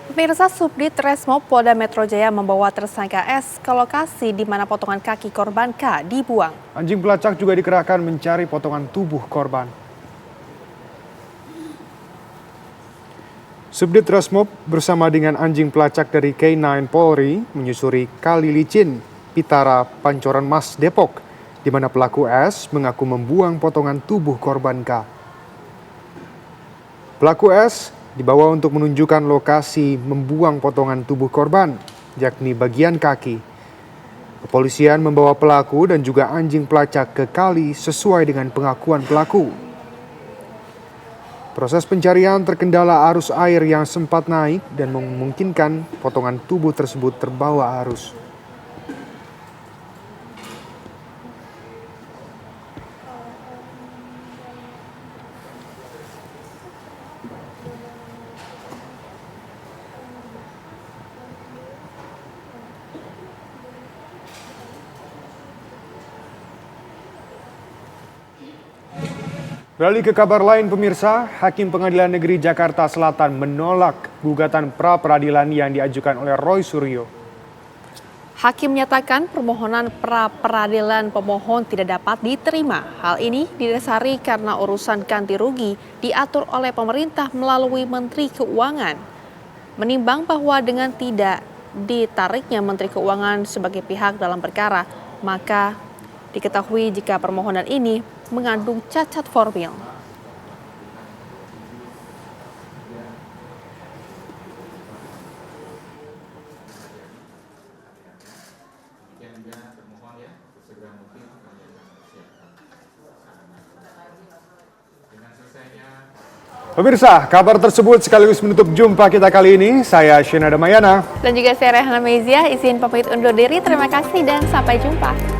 Pemirsa, Subdit Resmob Polda Metro Jaya membawa tersangka S ke lokasi di mana potongan kaki korban K dibuang. Anjing pelacak juga dikerahkan mencari potongan tubuh korban. Subdit Resmob bersama dengan anjing pelacak dari K9 Polri menyusuri Kali Licin, Pitara, Pancoran Mas, Depok, di mana pelaku S mengaku membuang potongan tubuh korban K. Pelaku S dibawa untuk menunjukkan lokasi membuang potongan tubuh korban, yakni bagian kaki. Kepolisian membawa pelaku dan juga anjing pelacak ke kali sesuai dengan pengakuan pelaku. Proses pencarian terkendala arus air yang sempat naik dan memungkinkan potongan tubuh tersebut terbawa arus. Beralih ke kabar lain pemirsa, Hakim Pengadilan Negeri Jakarta Selatan menolak gugatan pra-peradilan yang diajukan oleh Roy Suryo. Hakim menyatakan permohonan pra-peradilan pemohon tidak dapat diterima. Hal ini didasari karena urusan ganti rugi diatur oleh pemerintah melalui Menteri Keuangan. Menimbang bahwa dengan tidak ditariknya Menteri Keuangan sebagai pihak dalam perkara, maka diketahui jika permohonan ini mengandung cacat formil. Pemirsa, kabar tersebut sekaligus menutup jumpa kita kali ini. Saya Shena Damayana. Dan juga saya Rehana Mezia, izin pamit undur diri. Terima kasih dan sampai jumpa.